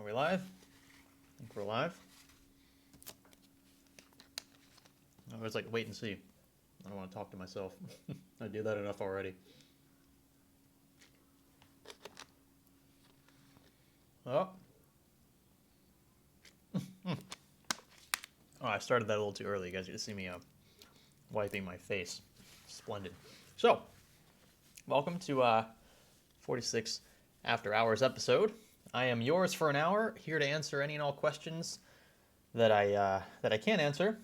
Are we live? I think we're live. I was like, wait and see. I don't want to talk to myself. I do that enough already. Oh. Oh, I started that a little too early. You guys get to see me wiping my face. Splendid. So, welcome to 46 After Hours episode. I am yours for an hour, here to answer any and all questions that I can answer.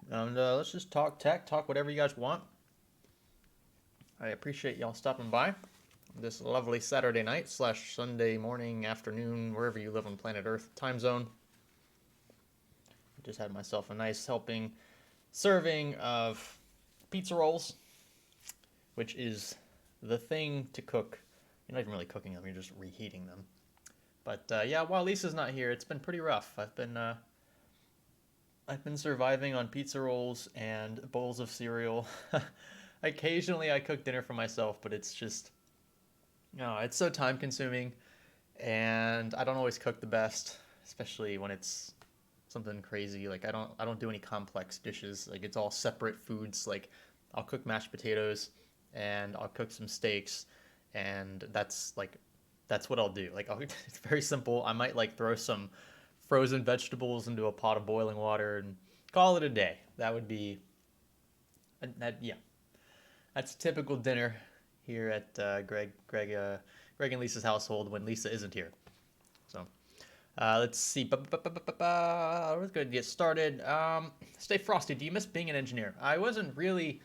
And let's just talk tech, talk whatever you guys want. I appreciate y'all stopping by this lovely Saturday night / Sunday morning, afternoon, wherever you live on planet Earth time zone. Just had myself a nice serving of pizza rolls, which is the thing to cook. You're not even really cooking them, you're just reheating them. But yeah, while Lisa's not here, it's been pretty rough. I've been surviving on pizza rolls and bowls of cereal. Occasionally I cook dinner for myself, but it's just, it's so time consuming, and I don't always cook the best, especially when it's something crazy. Like I don't do any complex dishes. Like it's all separate foods. Like I'll cook mashed potatoes and I'll cook some steaks, and that's what I'll do. Like it's very simple. I might like throw some frozen vegetables into a pot of boiling water and call it a day. That would be yeah. That's typical dinner here at Greg and Lisa's household when Lisa isn't here. So let's see. We're going to get started. Stay frosty. Do you miss being an engineer? I wasn't really.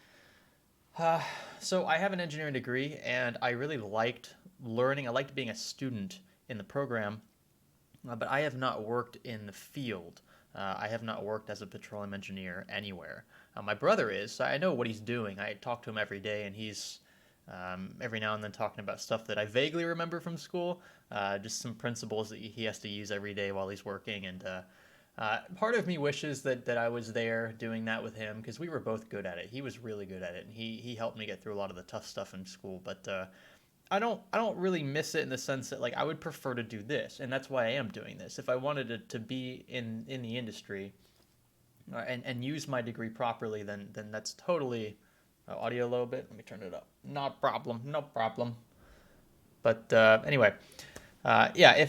So I have an engineering degree, and I really liked learning. I liked being a student in the program, but I have not worked in the field. I have not worked as a petroleum engineer anywhere. My brother is, so I know what he's doing. I talk to him every day, and he's every now and then talking about stuff that I vaguely remember from school, just some principles that he has to use every day while he's working. And part of me wishes that I was there doing that with him, because we were both good at it. He was really good at it, and he helped me get through a lot of the tough stuff in school. But I don't really miss it in the sense that, like, I would prefer to do this, and that's why I am doing this. If I wanted to be in the industry and use my degree properly, then that's totally audio a little bit. Let me turn it up. No problem. But anyway, yeah.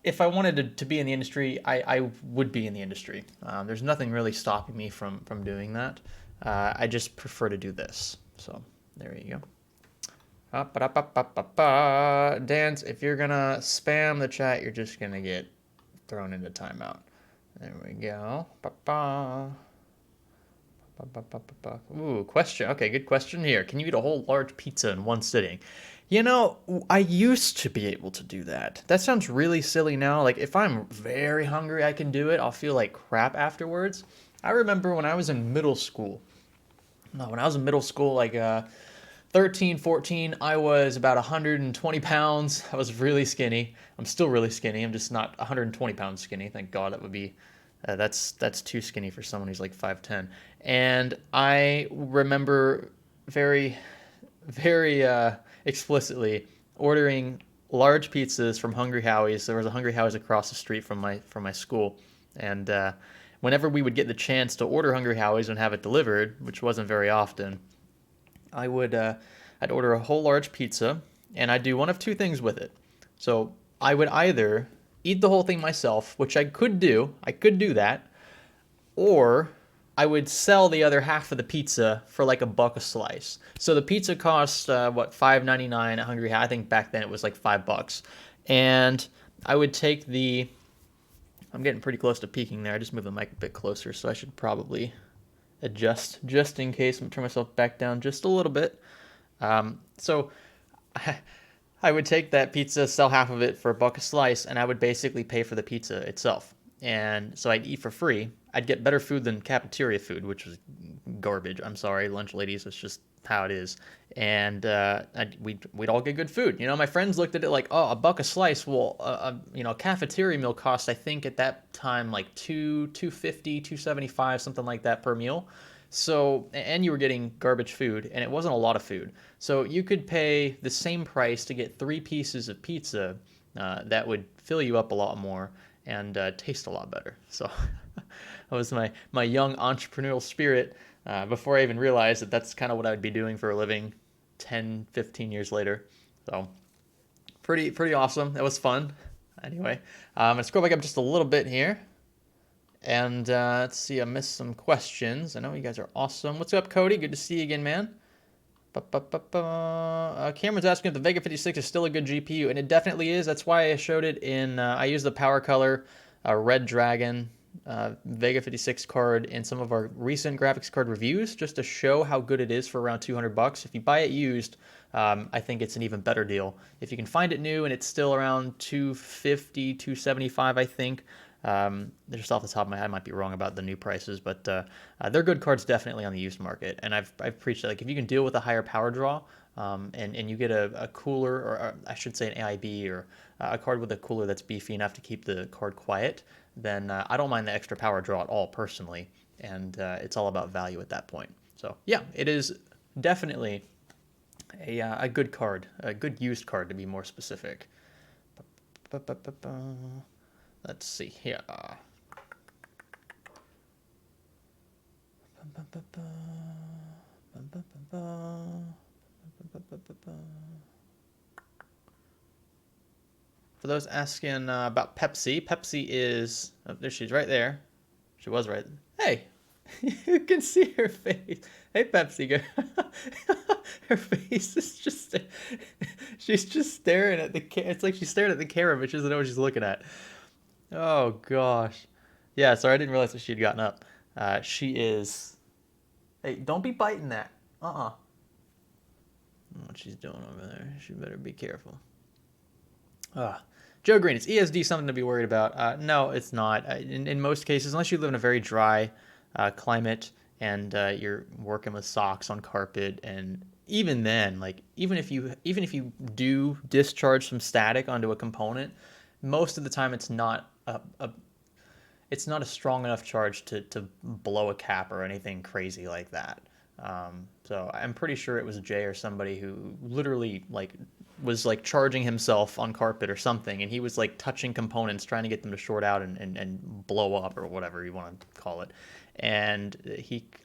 If I wanted to be in the industry, I would be in the industry. There's nothing really stopping me from doing that. I just prefer to do this. So there you go. Dance, if you're gonna spam the chat, you're just gonna get thrown into timeout. There we go. Ooh, question. Okay, good question here. Can you eat a whole large pizza in one sitting? I used to be able to do that. That sounds really silly now. Like, if I'm very hungry, I can do it. I'll feel like crap afterwards. I remember when I was in middle school. No, when I was in middle school, like 13, 14, I was about 120 pounds. I was really skinny. I'm still really skinny. I'm just not 120 pounds skinny. Thank God. That would be, that's too skinny for someone who's like 5'10". And I remember very, very explicitly ordering large pizzas from Hungry Howie's. There was a Hungry Howie's across the street from my school. And whenever we would get the chance to order Hungry Howie's and have it delivered, which wasn't very often, I'd order a whole large pizza, and I'd do one of two things with it. So I would either eat the whole thing myself, which I could do that, or I would sell the other half of the pizza for like $1 a slice. So the pizza cost $5.99 at Hungry Howie. I think back then it was like $5, and I would take I'm getting pretty close to peaking there. I just moved the mic a bit closer, so I should probably adjust just in case. I'm gonna turn myself back down just a little bit. So I would take that pizza, sell half of it for $1 a slice, and I would basically pay for the pizza itself. And so I'd eat for free. I'd get better food than cafeteria food, which was garbage. I'm sorry, lunch ladies. It's just how it is. And we'd all get good food. My friends looked at it like, oh, $1 a slice. Well, a cafeteria meal cost, I think at that time, like $2.50, $2.75, something like that per meal. So, and you were getting garbage food, and it wasn't a lot of food. So you could pay the same price to get 3 pieces of pizza that would fill you up a lot more and taste a lot better. So that was my young entrepreneurial spirit before I even realized that that's kind of what I would be doing for a living 10, 15 years later. So pretty awesome. That was fun. Anyway, I'm gonna scroll back up just a little bit here. And let's see, I missed some questions. I know you guys are awesome. What's up, Cody? Good to see you again, man. Cameron's asking if the Vega 56 is still a good GPU, and it definitely is. That's why I showed it in, I used the Power Color Red Dragon Vega 56 card in some of our recent graphics card reviews, just to show how good it is for around 200 bucks. If you buy it used, I think it's an even better deal. If you can find it new and it's still around 250, 275, I think. Just off the top of my head, I might be wrong about the new prices, but they're good cards definitely on the used market. And I've preached that, like, if you can deal with a higher power draw, and you get a cooler, or I should say an AIB, or a card with a cooler that's beefy enough to keep the card quiet, then I don't mind the extra power draw at all personally. And it's all about value at that point. So yeah, it is definitely a good card, a good used card to be more specific. Let's see here. For those asking about Pepsi, Pepsi is... Oh, there she's right there. She was right. Hey, you can see her face. Hey, Pepsi girl. Her face is just... She's just staring at the... It's like she's staring at the camera, but she doesn't know what she's looking at. Oh gosh. Yeah, sorry, I didn't realize that she'd gotten up. She is... Hey, don't be biting that. What she's doing over there. She better be careful. Joe Green, is ESD something to be worried about? No, it's not. In most cases, unless you live in a very dry climate and you're working with socks on carpet, and even then, like even if you do discharge some static onto a component, most of the time it's not a strong enough charge to blow a cap or anything crazy like that. So I'm pretty sure it was Jay or somebody who literally was charging himself on carpet or something, and he was touching components trying to get them to short out and blow up, or whatever you want to call it. And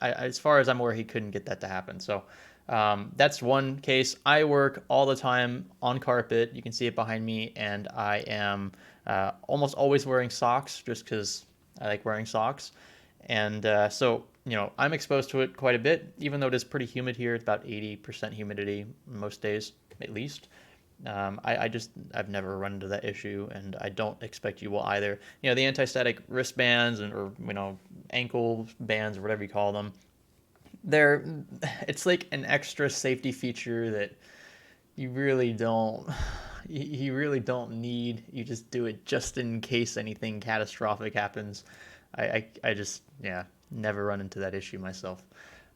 as far as I'm aware, he couldn't get that to happen. So that's one case. I work all the time on carpet. You can see it behind me, and I am almost always wearing socks just because I like wearing socks. And so, I'm exposed to it quite a bit, even though it is pretty humid here. It's about 80% humidity most days, at least. I've never run into that issue, and I don't expect you will either. The anti-static wristbands or ankle bands, or whatever you call them, it's like an extra safety feature that you really don't need. You just do it just in case anything catastrophic happens. I just never run into that issue myself.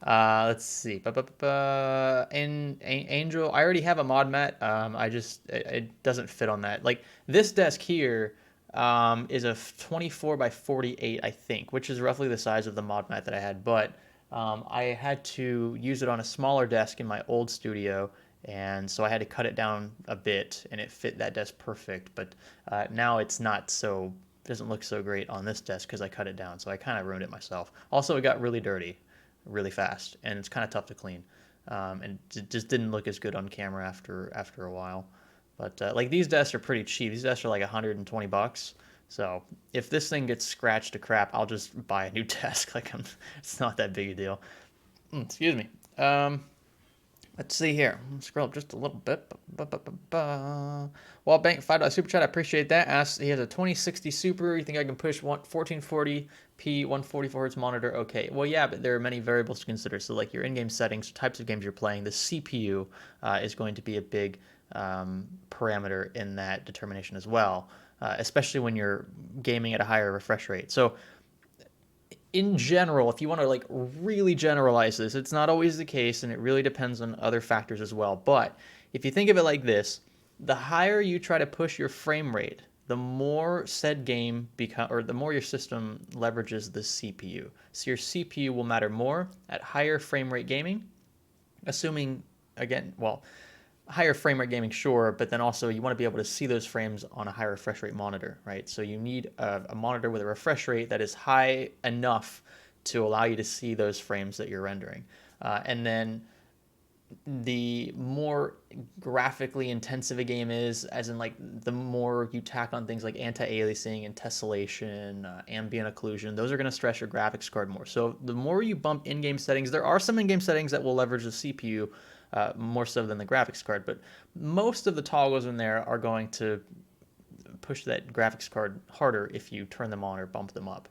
Let's see. In Angel, I already have a mod mat. It doesn't fit on that. Like this desk here is a 24 by 48, I think, which is roughly the size of the mod mat that I had. But I had to use it on a smaller desk in my old studio, and so I had to cut it down a bit, and it fit that desk perfect. But now it's not so... doesn't look so great on this desk because I cut it down, so I kind of ruined it myself. Also, it got really dirty really fast, and it's kind of tough to clean, and it just didn't look as good on camera after a while. But these desks are pretty cheap. These desks are like 120 bucks. So if this thing gets scratched to crap, I'll just buy a new desk. It's not that big a deal. Excuse me. Let's see here. Scroll up just a little bit. Wallbank $5 super chat. I appreciate that. Asks, he has a 2060 Super. You think I can push 1440p 144 Hz monitor? Okay. Well, yeah, but there are many variables to consider. So your in-game settings, types of games you're playing, the CPU is going to be a big parameter in that determination as well, especially when you're gaming at a higher refresh rate. So in general, if you want to really generalize this, it's not always the case, and it really depends on other factors as well. But if you think of it like this, the higher you try to push your frame rate, the more said game the more your system leverages the CPU. So your CPU will matter more at higher frame rate gaming, assuming, again, well, higher frame rate gaming, sure, but then also you want to be able to see those frames on a high refresh rate monitor, right? So you need a monitor with a refresh rate that is high enough to allow you to see those frames that you're rendering. And then the more graphically intensive a game is, as in like the more you tack on things like anti-aliasing and tessellation, ambient occlusion, those are going to stress your graphics card more. So the more you bump in-game settings, there are some in-game settings that will leverage the CPU more so than the graphics card, but most of the toggles in there are going to push that graphics card harder if you turn them on or bump them up.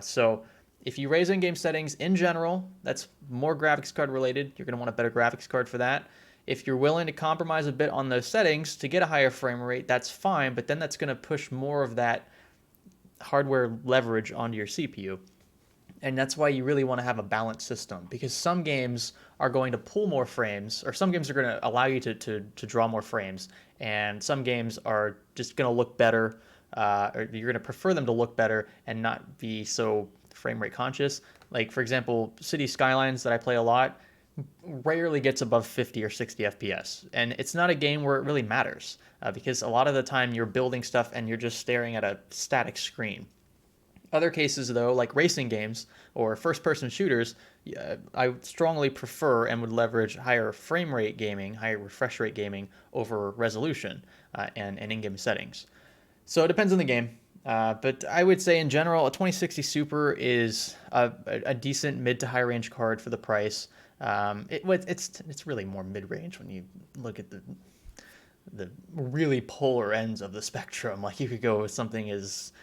So if you raise in-game settings in general, that's more graphics card related. You're going to want a better graphics card for that. If you're willing to compromise a bit on those settings to get a higher frame rate, that's fine, but then that's going to push more of that hardware leverage onto your CPU. And that's why you really want to have a balanced system, because some games are going to pull more frames, or some games are going to allow you to draw more frames, and some games are just going to look better, or you're going to prefer them to look better and not be so frame rate conscious. Like, for example, City Skylines that I play a lot rarely gets above 50 or 60 FPS. And it's not a game where it really matters, because a lot of the time you're building stuff and you're just staring at a static screen. Other cases, though, like racing games or first-person shooters, I strongly prefer and would leverage higher frame rate gaming, higher refresh rate gaming over resolution and in-game settings. So it depends on the game. But I would say in general, a 2060 Super is a decent mid to high range card for the price. It's really more mid range when you look at the really polar ends of the spectrum. Like you could go with something as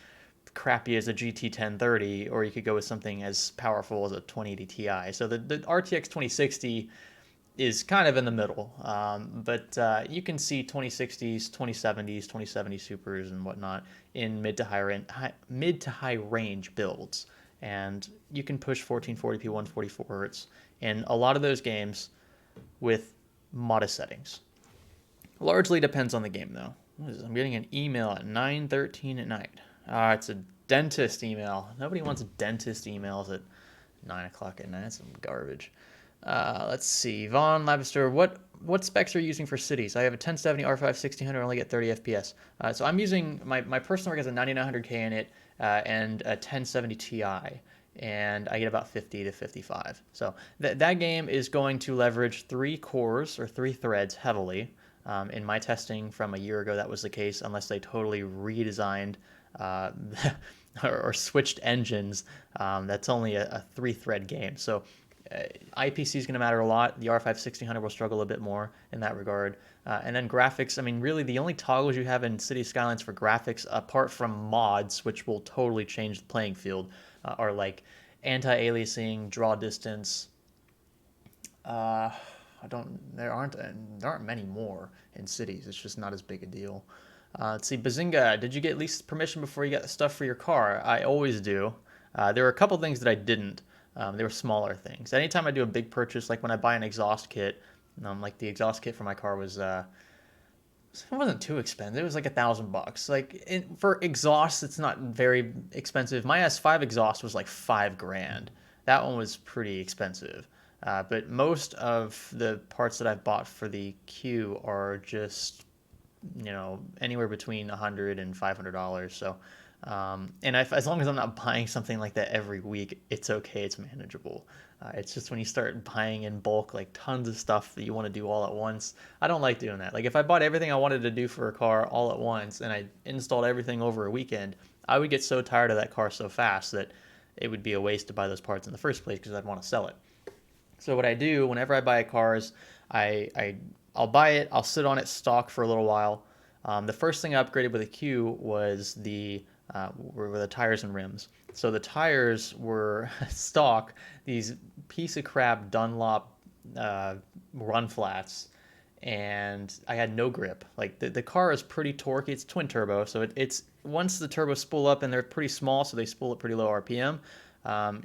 crappy as a GT 1030, or you could go with something as powerful as a 2080 Ti. So the RTX 2060 is kind of in the middle, but you can see 2060s, 2070s, 2070 Supers and whatnot in mid to high range builds, and you can push 1440p 144 hertz in a lot of those games with modest settings. Largely depends on the game though. I'm getting an email at 9:13 at night. It's a dentist email. Nobody wants dentist emails at 9 o'clock at night. That's some garbage. Let's see. Vaughn Labister, what specs are you using for cities? I have a 1070 R5 1600, only get 30 FPS. So I'm using, my personal rig has a 9900K in it and a 1070 Ti, and I get about 50 to 55. So that game is going to leverage 3 cores or 3 threads heavily. In my testing from a year ago, that was the case, unless they totally redesigned or switched engines. That's only a 3-thread game. So IPC is going to matter a lot. The R5 1600 will struggle a bit more in that regard. And then graphics, I mean, really the only toggles you have in City Skylines for graphics, apart from mods, which will totally change the playing field, are like anti-aliasing, draw distance. There aren't many more in cities. It's just not as big a deal. Let's see, Bazinga, did you get lease permission before you got the stuff for your car? I always do. There were a couple things that I didn't. They were smaller things. Anytime I do a big purchase, like when I buy an exhaust kit, like the exhaust kit for my car was, it wasn't too expensive. It was like $1,000. Like for exhaust, it's not very expensive. My S5 exhaust was like $5,000. That one was pretty expensive. But most of the parts that I've bought for the Q are just, anywhere between $100 and $500. So, and as long as I'm not buying something like that every week, it's okay. It's manageable. It's just when you start buying in bulk, like tons of stuff that you want to do all at once, I don't like doing that. Like if I bought everything I wanted to do for a car all at once and I installed everything over a weekend, I would get so tired of that car so fast that it would be a waste to buy those parts in the first place because I'd want to sell it. So what I do whenever I buy a car is I'll buy it, I'll sit on it stock for a little while. The first thing I upgraded with a Q was were the tires and rims. So the tires were stock, these piece of crap Dunlop run flats, and I had no grip. Like the car is pretty torquey. It's twin turbo, so it's once the turbos spool up, and they're pretty small, so they spool at pretty low RPM.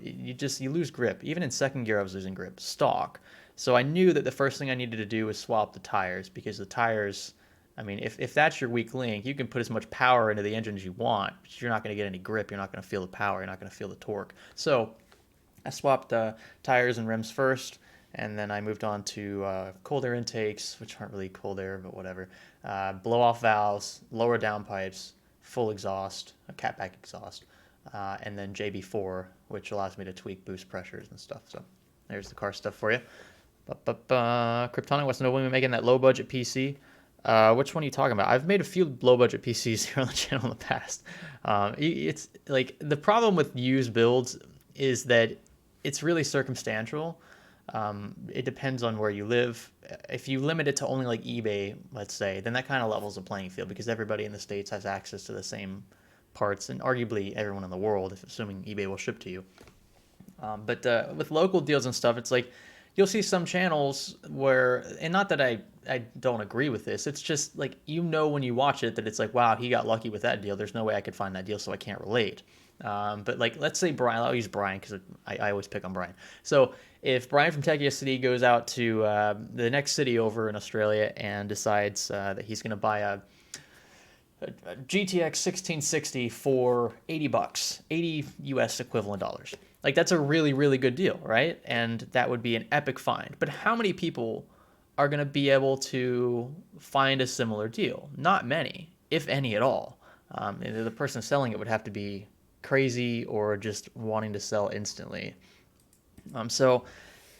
You lose grip. Even in second gear, I was losing grip stock. So I knew that the first thing I needed to do was swap the tires, because the tires, I mean, if that's your weak link, you can put as much power into the engine as you want, but you're not going to get any grip. You're not going to feel the power. You're not going to feel the torque. So I swapped tires and rims first, and then I moved on to cold air intakes, which aren't really cold air, but whatever. Blow off valves, lower downpipes, full exhaust, a catback exhaust, and then JB4, which allows me to tweak boost pressures and stuff. So there's the car stuff for you. Kryptonic wants to know when we're making that low budget PC. Which one are you talking about? I've made a few low budget PCs here on the channel in the past. It's like the problem with used builds is that it's really circumstantial. It depends on where you live. If you limit it to only like eBay, let's say, then that kind of levels the playing field because everybody in the States has access to the same parts, and arguably everyone in the world, if assuming eBay will ship to you. But with local deals and stuff, it's like you'll see some channels where, and not that I don't agree with this, it's just like, when you watch it that it's like, wow, he got lucky with that deal. There's no way I could find that deal, so I can't relate. But like, let's say Brian, I'll use Brian because I always pick on Brian. So if Brian from Techia City goes out to the next city over in Australia and decides that he's going to buy a GTX 1660 for $80, 80 US equivalent dollars. Like that's a really, really good deal, right? And that would be an epic find. But how many people are going to be able to find a similar deal? Not many, if any at all. The person selling it would have to be crazy or just wanting to sell instantly. So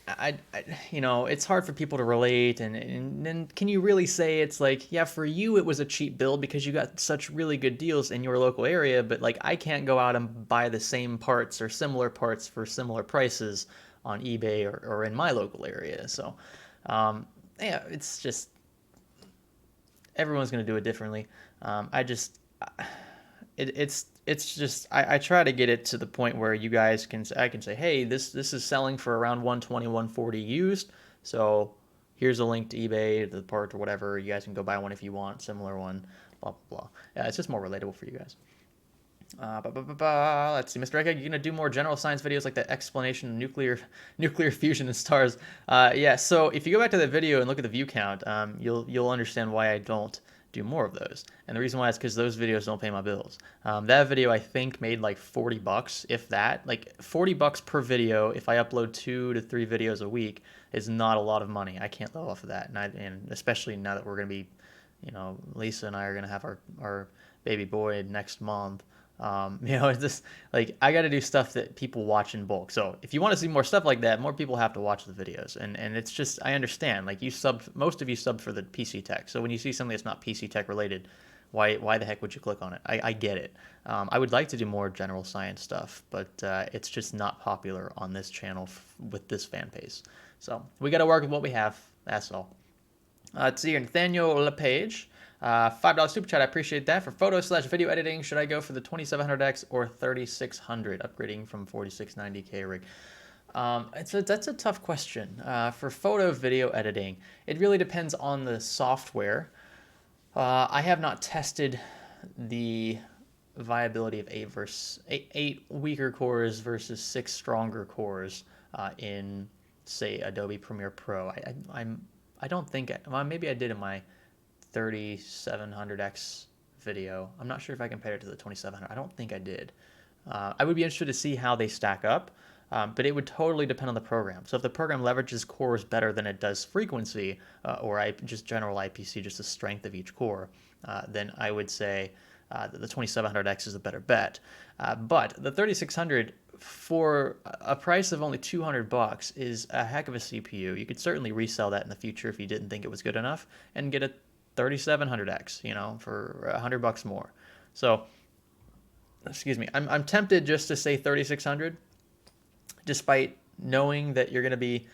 it's hard for people to relate, and then can you really say it's like, yeah, for you it was a cheap build because you got such really good deals in your local area, but like I can't go out and buy the same parts or similar parts for similar prices on eBay or in my local area. So yeah, it's just everyone's going to do it differently. It's just I try to get it to the point where you guys I can say, hey, this is selling for around 120, 140 used, so here's a link to eBay, the part or whatever. You guys can go buy one if you want, similar one, blah blah blah. Yeah, it's just more relatable for you guys. Let's see, Mr. Eka, you're gonna do more general science videos like the explanation of nuclear fusion and stars. Yeah. So if you go back to that video and look at the view count, you'll understand why I don't do more of those. And the reason why is because those videos don't pay my bills. That video I think made like $40, if that. Like $40 per video. If I upload 2 to 3 videos a week, is not a lot of money. I can't live off of that, and especially now that we're gonna be, Lisa and I are gonna have our baby boy next month. It's just like I got to do stuff that people watch in bulk. So if you want to see more stuff like that, more people have to watch the videos. And it's just, I understand. Like most of you subbed for the PC Tech. So when you see something that's not PC Tech related, why the heck would you click on it? I get it. I would like to do more general science stuff, but it's just not popular on this channel with this fan base. So we got to work with what we have. That's all. Let's see here, Nathaniel LePage. $5 super chat, I appreciate that. For photo/video editing, should I go for the 2700X or 3600, upgrading from 4690K rig? That's a tough question. For photo video editing, it really depends on the software. I have not tested the viability of 8 weaker cores versus 6 stronger cores in, say, Adobe Premiere Pro. I don't think, well, maybe I did in my 3700X video. I'm not sure if I compared it to the 2700. I don't think I did. I would be interested to see how they stack up, but it would totally depend on the program. So if the program leverages cores better than it does frequency, or just general IPC, just the strength of each core, then I would say that the 2700X is a better bet. But the 3600, for a price of only $200, is a heck of a CPU. You could certainly resell that in the future if you didn't think it was good enough and get a 3700X, for $100 more. So, excuse me, I'm tempted just to say 3600, despite knowing that you're going to be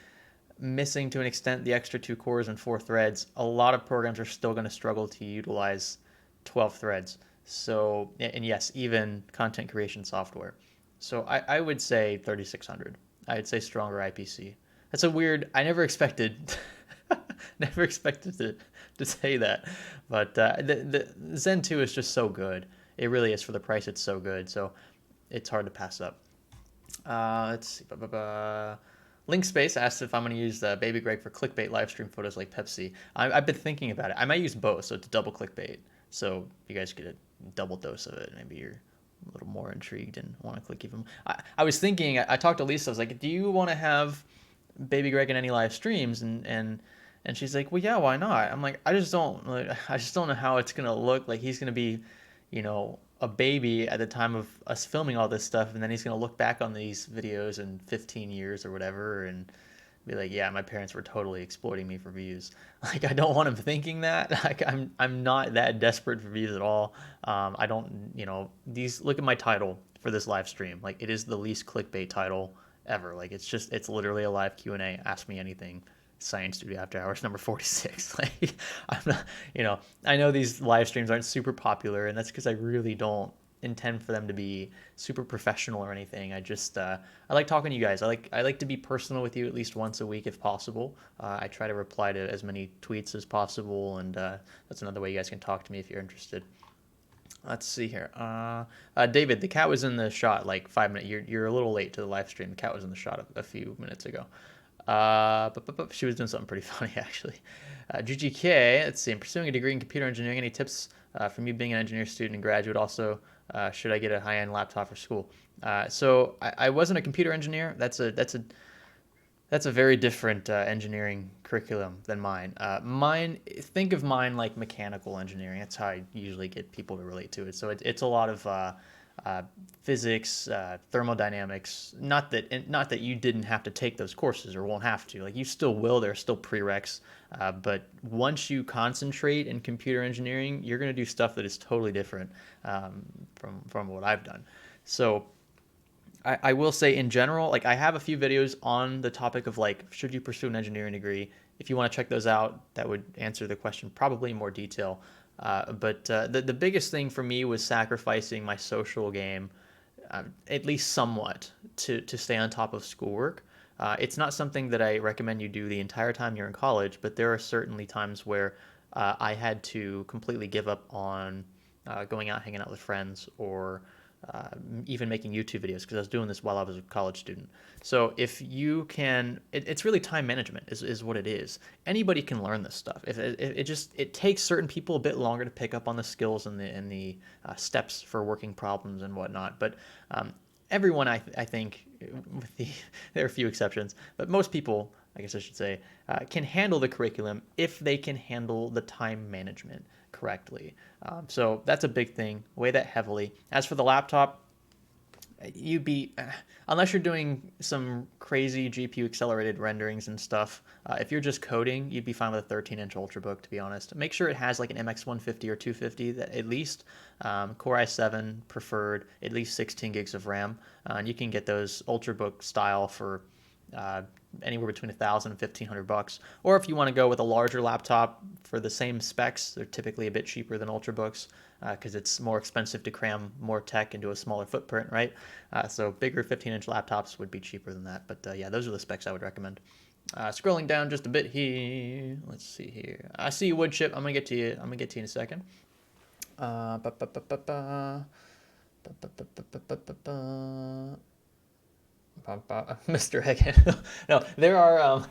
missing to an extent the extra 2 cores and 4 threads. A lot of programs are still going to struggle to utilize 12 threads. So, and yes, even content creation software. So I would say 3600. I'd say stronger IPC. That's a weird, I never expected to say that, but the Zen 2 is just so good. It really is. For the price, it's so good, so it's hard to pass up. Let's see. Linkspace asked if I'm going to use the Baby Greg for clickbait live stream photos like Pepsi. I've been thinking about it. I might use both, so it's double clickbait, so you guys get a double dose of it. Maybe you're a little more intrigued and want to click even. I was thinking, I talked to Lisa, I was like, do you want to have Baby Greg in any live streams, and she's like, well, yeah, why not? I'm like, I just don't know how it's gonna look. Like he's gonna be, a baby at the time of us filming all this stuff, and then he's gonna look back on these videos in 15 years or whatever, and be like, yeah, my parents were totally exploiting me for views. Like I don't want him thinking that. Like I'm not that desperate for views at all. I don't, these look at my title for this live stream. Like it is the least clickbait title ever. Like it's literally a live Q&A. Ask me anything. Science Studio After Hours number 46. Like I'm not, I know these live streams aren't super popular, and that's because I really don't intend for them to be super professional or anything. I like talking to you guys. I like to be personal with you at least once a week if possible. I try to reply to as many tweets as possible, and that's another way you guys can talk to me if you're interested. Let's see here. David, the cat was in the shot like 5 minutes. You're a little late to the live stream. The cat was in the shot a few minutes ago. But she was doing something pretty funny actually. GGK, let's see. I'm pursuing a degree in computer engineering. Any tips from you being an engineer student and graduate? Also, should I get a high-end laptop for school? So I wasn't a computer engineer. That's a very different engineering curriculum than mine. Think of mine like mechanical engineering. That's how I usually get people to relate to it. So it's a lot of physics, thermodynamics. Not that you didn't have to take those courses or won't have to. Like you still will. There are still prereqs. But once you concentrate in computer engineering, you're going to do stuff that is totally different from what I've done. So I will say in general, like I have a few videos on the topic of like, should you pursue an engineering degree? If you want to check those out, that would answer the question probably in more detail. But the biggest thing for me was sacrificing my social game, at least somewhat, to stay on top of schoolwork. It's not something that I recommend you do the entire time you're in college, but there are certainly times where I had to completely give up on going out, hanging out with friends, or even making YouTube videos because I was doing this while I was a college student. So if you can, it's really time management is what it is. Anybody can learn this stuff. If it takes certain people a bit longer to pick up on the skills and the steps for working problems and whatnot. But everyone, I think, there are a few exceptions, but most people, I guess I should say, can handle the curriculum if they can handle the time management correctly. So that's a big thing. Weigh that heavily. As for the laptop, unless you're doing some crazy GPU accelerated renderings and stuff, if you're just coding, you'd be fine with a 13-inch Ultrabook, to be honest. Make sure it has like an MX 150 or 250 that at least Core i7 preferred, at least 16 gigs of RAM. And you can get those Ultrabook style for anywhere between $1,000 and $1,500. Or if you want to go with a larger laptop for the same specs, they're typically a bit cheaper than Ultrabooks because it's more expensive to cram more tech into a smaller footprint, right? So bigger 15-inch laptops would be cheaper than that. But yeah, those are the specs I would recommend. Scrolling down just a bit here. Let's see here. I see you, Woodchip. I'm gonna get to you. I'm gonna get to you in a second. Mr. Hagen. No, there are.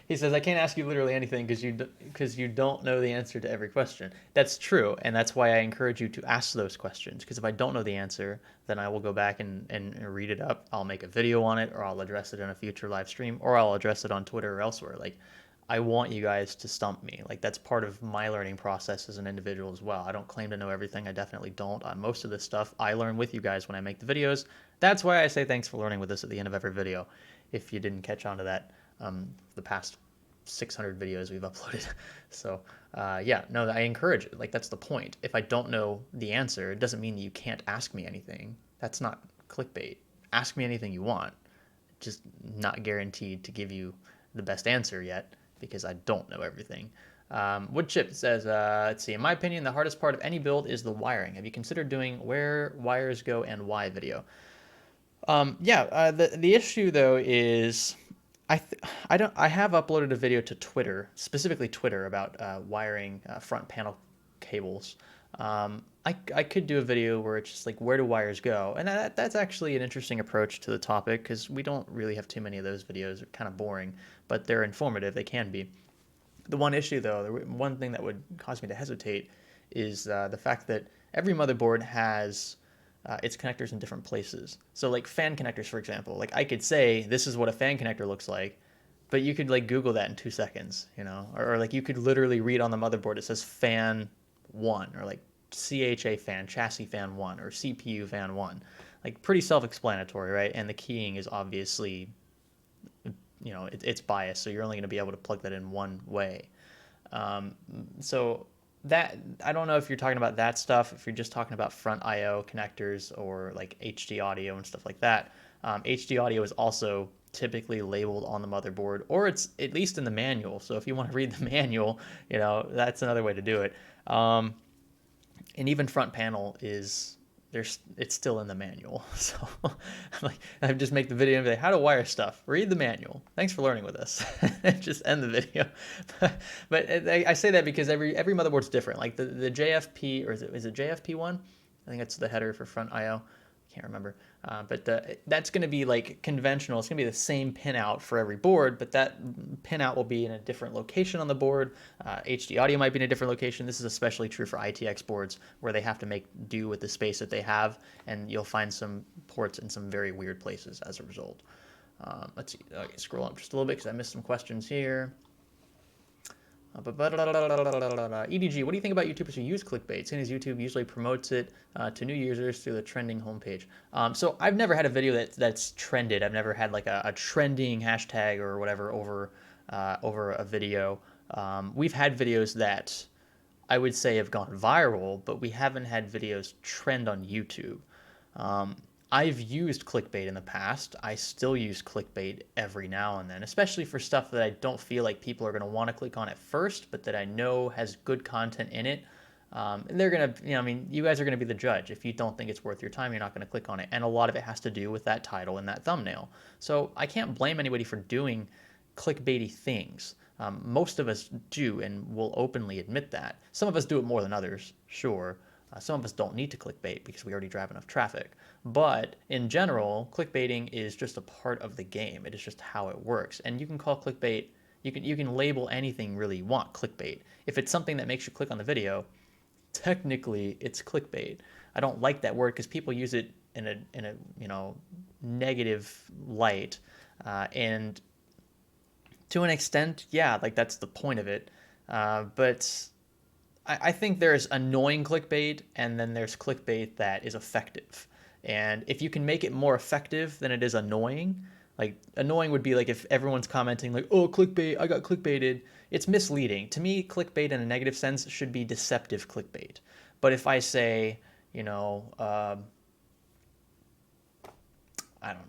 He says I can't ask you literally anything because you don't know the answer to every question. That's true, and that's why I encourage you to ask those questions. Because if I don't know the answer, then I will go back and read it up. I'll make a video on it, or I'll address it in a future live stream, or I'll address it on Twitter or elsewhere. Like, I want you guys to stump me. Like that's part of my learning process as an individual as well. I don't claim to know everything. I definitely don't. On most of this stuff, I learn with you guys when I make the videos. That's why I say thanks for learning with us at the end of every video. If you didn't catch on to that, the past 600 videos we've uploaded. So yeah, no, I encourage it. Like that's the point. If I don't know the answer, it doesn't mean you can't ask me anything. That's not clickbait. Ask me anything you want. Just not guaranteed to give you the best answer yet, because I don't know everything. Woodchip says, let's see, in my opinion, the hardest part of any build is the wiring. Have you considered doing where wires go and why video? Yeah, the issue though is I have uploaded a video to Twitter, specifically Twitter, about wiring front panel cables. I could do a video where it's just like, where do wires go? And that's actually an interesting approach to the topic because we don't really have too many of those videos. They're kind of boring, but they're informative. They can be. The one issue, though, the one thing that would cause me to hesitate is the fact that every motherboard has its connectors in different places. So like fan connectors, for example, like I could say this is what a fan connector looks like, but you could like Google that in 2 seconds, or like you could literally read on the motherboard, it says fan one, or like CHA fan, chassis fan one, or CPU fan one. Like pretty self-explanatory, right? And the keying is obviously, it's biased, so you're only going to be able to plug that in one way. So that, I don't know if you're talking about that stuff, if you're just talking about front I/O connectors or like HD audio and stuff like that. HD audio is also typically labeled on the motherboard, or it's at least in the manual. So if you want to read the manual, that's another way to do it. And even front panel it's still in the manual. So like, I just make the video and be like, how to wire stuff. Read the manual. Thanks for learning with us. Just end the video. But I say that because every motherboard's different. Like the JFP, or is it JFP one? I think that's the header for front I/O. Can't remember. But that's going to be like conventional. It's going to be the same pinout for every board, but that pinout will be in a different location on the board. HD audio might be in a different location. This is especially true for ITX boards, where they have to make do with the space that they have, and you'll find some ports in some very weird places as a result. Let's see. Okay, scroll up just a little bit because I missed some questions here. EDG, what do you think about YouTubers who use clickbait, seeing as YouTube usually promotes it to new users through the trending homepage? So I've never had a video that's trended. I've never had like a trending hashtag or whatever over a video. We've had videos that I would say have gone viral, but we haven't had videos trend on YouTube. I've used clickbait in the past. I still use clickbait every now and then, especially for stuff that I don't feel like people are going to want to click on at first, but that I know has good content in it. And they're going to, you guys are going to be the judge. If you don't think it's worth your time, you're not going to click on it. And a lot of it has to do with that title and that thumbnail. So I can't blame anybody for doing clickbaity things. Most of us do, and will openly admit that. Some of us do it more than others, sure. Some of us don't need to clickbait because we already drive enough traffic. But in general, clickbaiting is just a part of the game. It is just how it works. And you can call clickbait, you can label anything really you want clickbait. If it's something that makes you click on the video, technically it's clickbait. I don't like that word because people use it in a negative light. And to an extent, yeah, like that's the point of it. But I think there's annoying clickbait, and then there's clickbait that is effective. And if you can make it more effective than it is annoying, like annoying would be like if everyone's commenting like, oh, clickbait, I got clickbaited. It's misleading. To me, clickbait in a negative sense should be deceptive clickbait. But if I say, I don't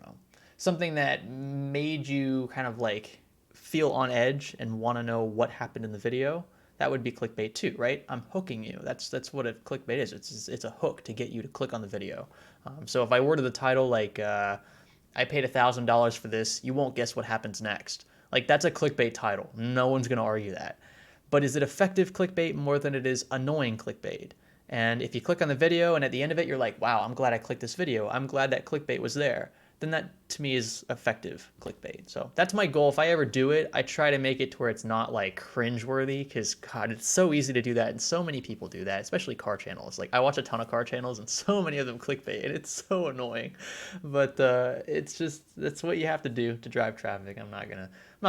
know, something that made you kind of like feel on edge and want to know what happened in the video, that would be clickbait too, right? I'm hooking you. That's what a clickbait is. It's a hook to get you to click on the video. So if I worded the title like, I paid $1,000 for this, you won't guess what happens next. Like that's a clickbait title. No one's going to argue that. But is it effective clickbait more than it is annoying clickbait? And if you click on the video and at the end of it, you're like, wow, I'm glad I clicked this video. I'm glad that clickbait was there. Then that to me is effective clickbait. So that's my goal. If I ever do it, I try to make it to where it's not like cringeworthy, because God, it's so easy to do that, and so many people do that, especially car channels. Like I watch a ton of car channels, and so many of them clickbait, and it's so annoying. But it's just that's what you have to do to drive traffic. I'm not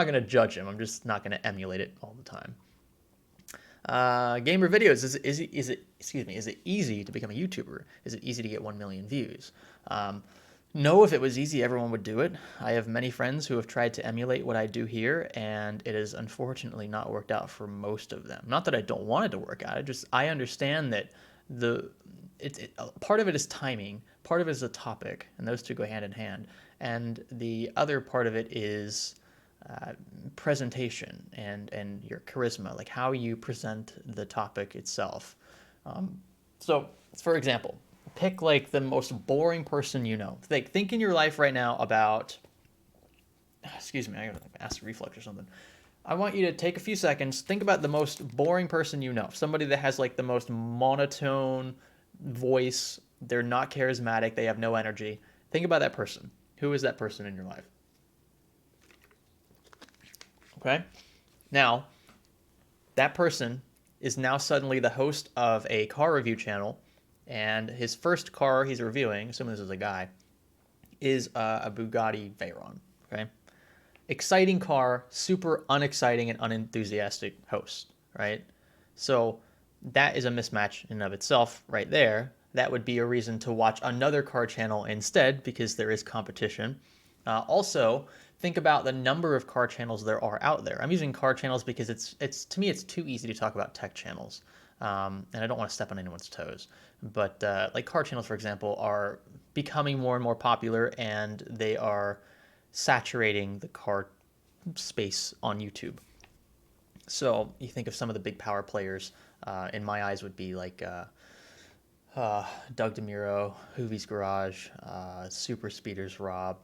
gonna judge them. I'm just not gonna emulate it all the time. Gamer videos. Is it easy to become a YouTuber? Is it easy to get 1 million views? No, if it was easy, everyone would do it. I have many friends who have tried to emulate what I do here, and it has unfortunately not worked out for most of them. Not that I don't want it to work out. I understand that part of it is timing, part of it is a topic, and those two go hand in hand. And the other part of it is presentation and your charisma, like how you present the topic itself. So, for example, pick like the most boring person you know. Like think in your life right now about, excuse me, I got like acid reflux or something. I want you to take a few seconds, think about the most boring person you know. Somebody that has like the most monotone voice. They're not charismatic. They have no energy. Think about that person. Who is that person in your life? Okay. Now, that person is now suddenly the host of a car review channel, and his first car he's reviewing, assuming this is a guy, is a Bugatti Veyron. Okay. exciting car, super unexciting and unenthusiastic host, right? So that is a mismatch in and of itself right there. That would be a reason to watch another car channel instead because there is competition. Also, think about the number of car channels there are out there. I'm using car channels because it's to me it's too easy to talk about tech channels, and I don't want to step on anyone's toes. But like car channels, for example, are becoming more and more popular, and they are saturating the car space on YouTube. So you think of some of the big power players. In my eyes, would be like Doug DeMuro, Hoovie's Garage, Super Speeders Rob,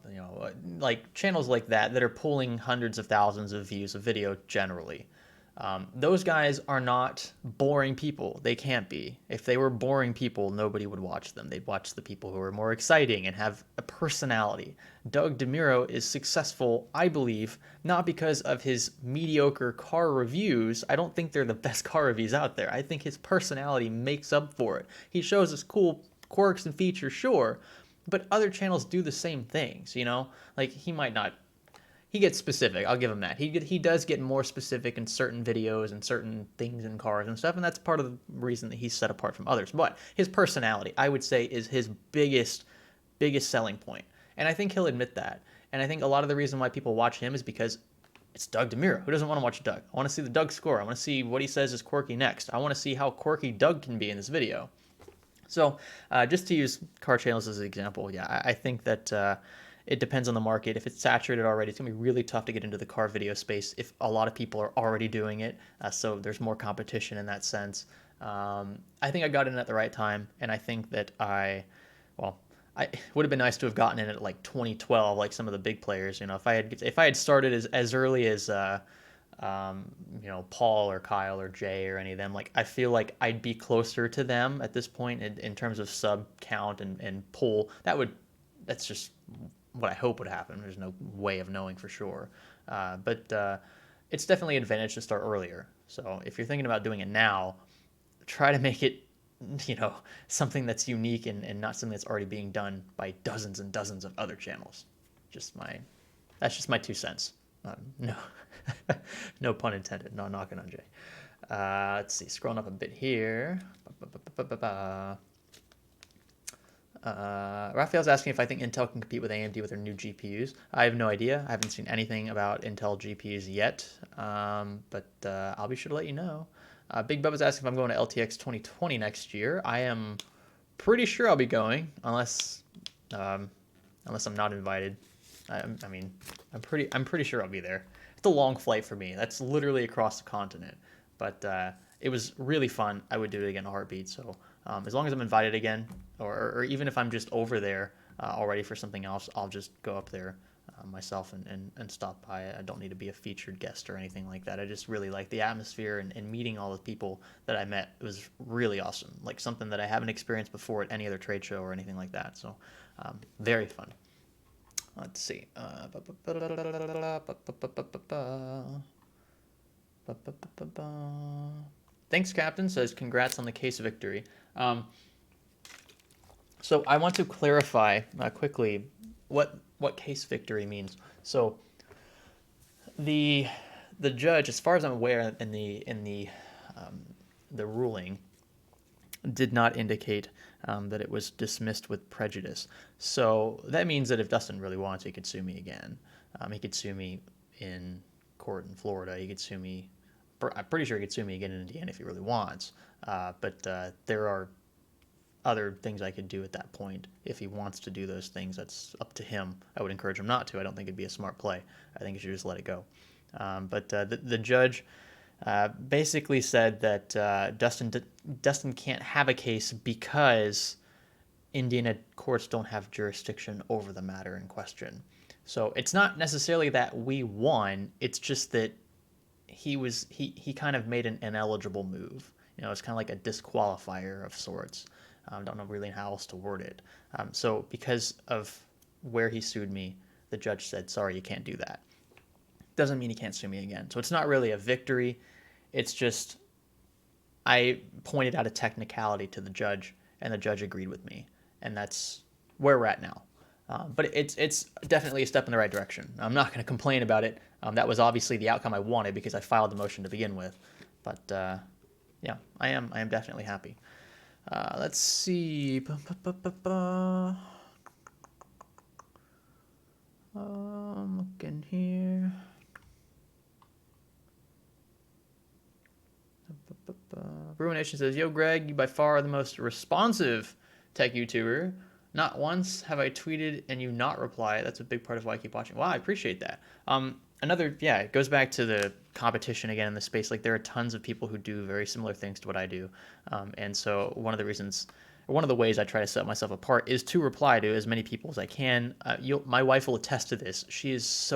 like channels like that are pulling hundreds of thousands of views of video generally. Those guys are not boring people. They can't be. If they were boring people, nobody would watch them. They'd watch the people who are more exciting and have a personality. Doug DeMuro is successful, I believe, not because of his mediocre car reviews. I don't think they're the best car reviews out there. I think his personality makes up for it. He shows us cool quirks and features, sure, but other channels do the same things, Like he might not, he gets specific. I'll give him that. He does get more specific in certain videos and certain things in cars and stuff, and that's part of the reason that he's set apart from others. But his personality, I would say, is his biggest selling point, and I think he'll admit that. And I think a lot of the reason why people watch him is because it's Doug DeMuro. Who doesn't want to watch Doug? I want to see the Doug score. I want to see what he says is quirky next. I want to see how quirky Doug can be in this video. So, just to use car channels as an example, yeah, I think that. It depends on the market. If it's saturated already, it's going to be really tough to get into the car video space if a lot of people are already doing it. So there's more competition in that sense. I think I got in at the right time, and I think that it would have been nice to have gotten in at like 2012, like some of the big players. If I had started as early as Paul or Kyle or Jay or any of them, like I feel like I'd be closer to them at this point in terms of sub count and pull. That's just what I hope would happen. There's no way of knowing for sure. But it's definitely an advantage to start earlier. So if you're thinking about doing it now, try to make it, something that's unique and not something that's already being done by dozens and dozens of other channels. That's just my 2 cents. No, no pun intended. No knocking on Jay. Let's see, scrolling up a bit here. Raphael's asking if I think Intel can compete with AMD with their new GPUs. I have no idea. I haven't seen anything about Intel GPUs yet, but I'll be sure to let you know. Big Bubba's asking if I'm going to LTX 2020 next year. I am pretty sure I'll be going, unless I'm not invited. I'm pretty sure I'll be there. It's a long flight for me. That's literally across the continent, but it was really fun. I would do it again in a heartbeat. So as long as I'm invited again, or even if I'm just over there already for something else, I'll just go up there myself and stop by. I don't need to be a featured guest or anything like that. I just really like the atmosphere and meeting all the people that I met. It was really awesome, like something that I haven't experienced before at any other trade show or anything like that. So very fun. Let's see. Thanks, Captain. Says congrats on the case victory. So I want to clarify quickly what case victory means. So the judge, as far as I'm aware, in the ruling, did not indicate that it was dismissed with prejudice. So that means that if Dustin really wants, he could sue me again. He could sue me in court in Florida. He could sue me. I'm pretty sure he could sue me again in Indiana if he really wants. But there are other things I could do at that point. If he wants to do those things, that's up to him. I would encourage him not to. I don't think it'd be a smart play. I think he should just let it go. But the judge basically said that Dustin can't have a case because Indiana courts don't have jurisdiction over the matter in question. So it's not necessarily that we won. It's just that he kind of made an ineligible move. It's kind of like a disqualifier of sorts. Don't know really how else to word it. So because of where he sued me, the judge said, sorry, you can't do that. Doesn't mean he can't sue me again. So it's not really a victory. It's just I pointed out a technicality to the judge, and the judge agreed with me. And that's where we're at now. But it's definitely a step in the right direction. I'm not going to complain about it. That was obviously the outcome I wanted because I filed the motion to begin with. But yeah, I am definitely happy. Let's see. Looking here. Ruination says, "Yo, Greg, you by far are the most responsive tech YouTuber. Not once have I tweeted and you not reply. That's a big part of why I keep watching." Wow, I appreciate that. Yeah, it goes back to the competition again in the space. Like there are tons of people who do very similar things to what I do, and so one of the ways I try to set myself apart is to reply to as many people as I can. My wife will attest to this. She's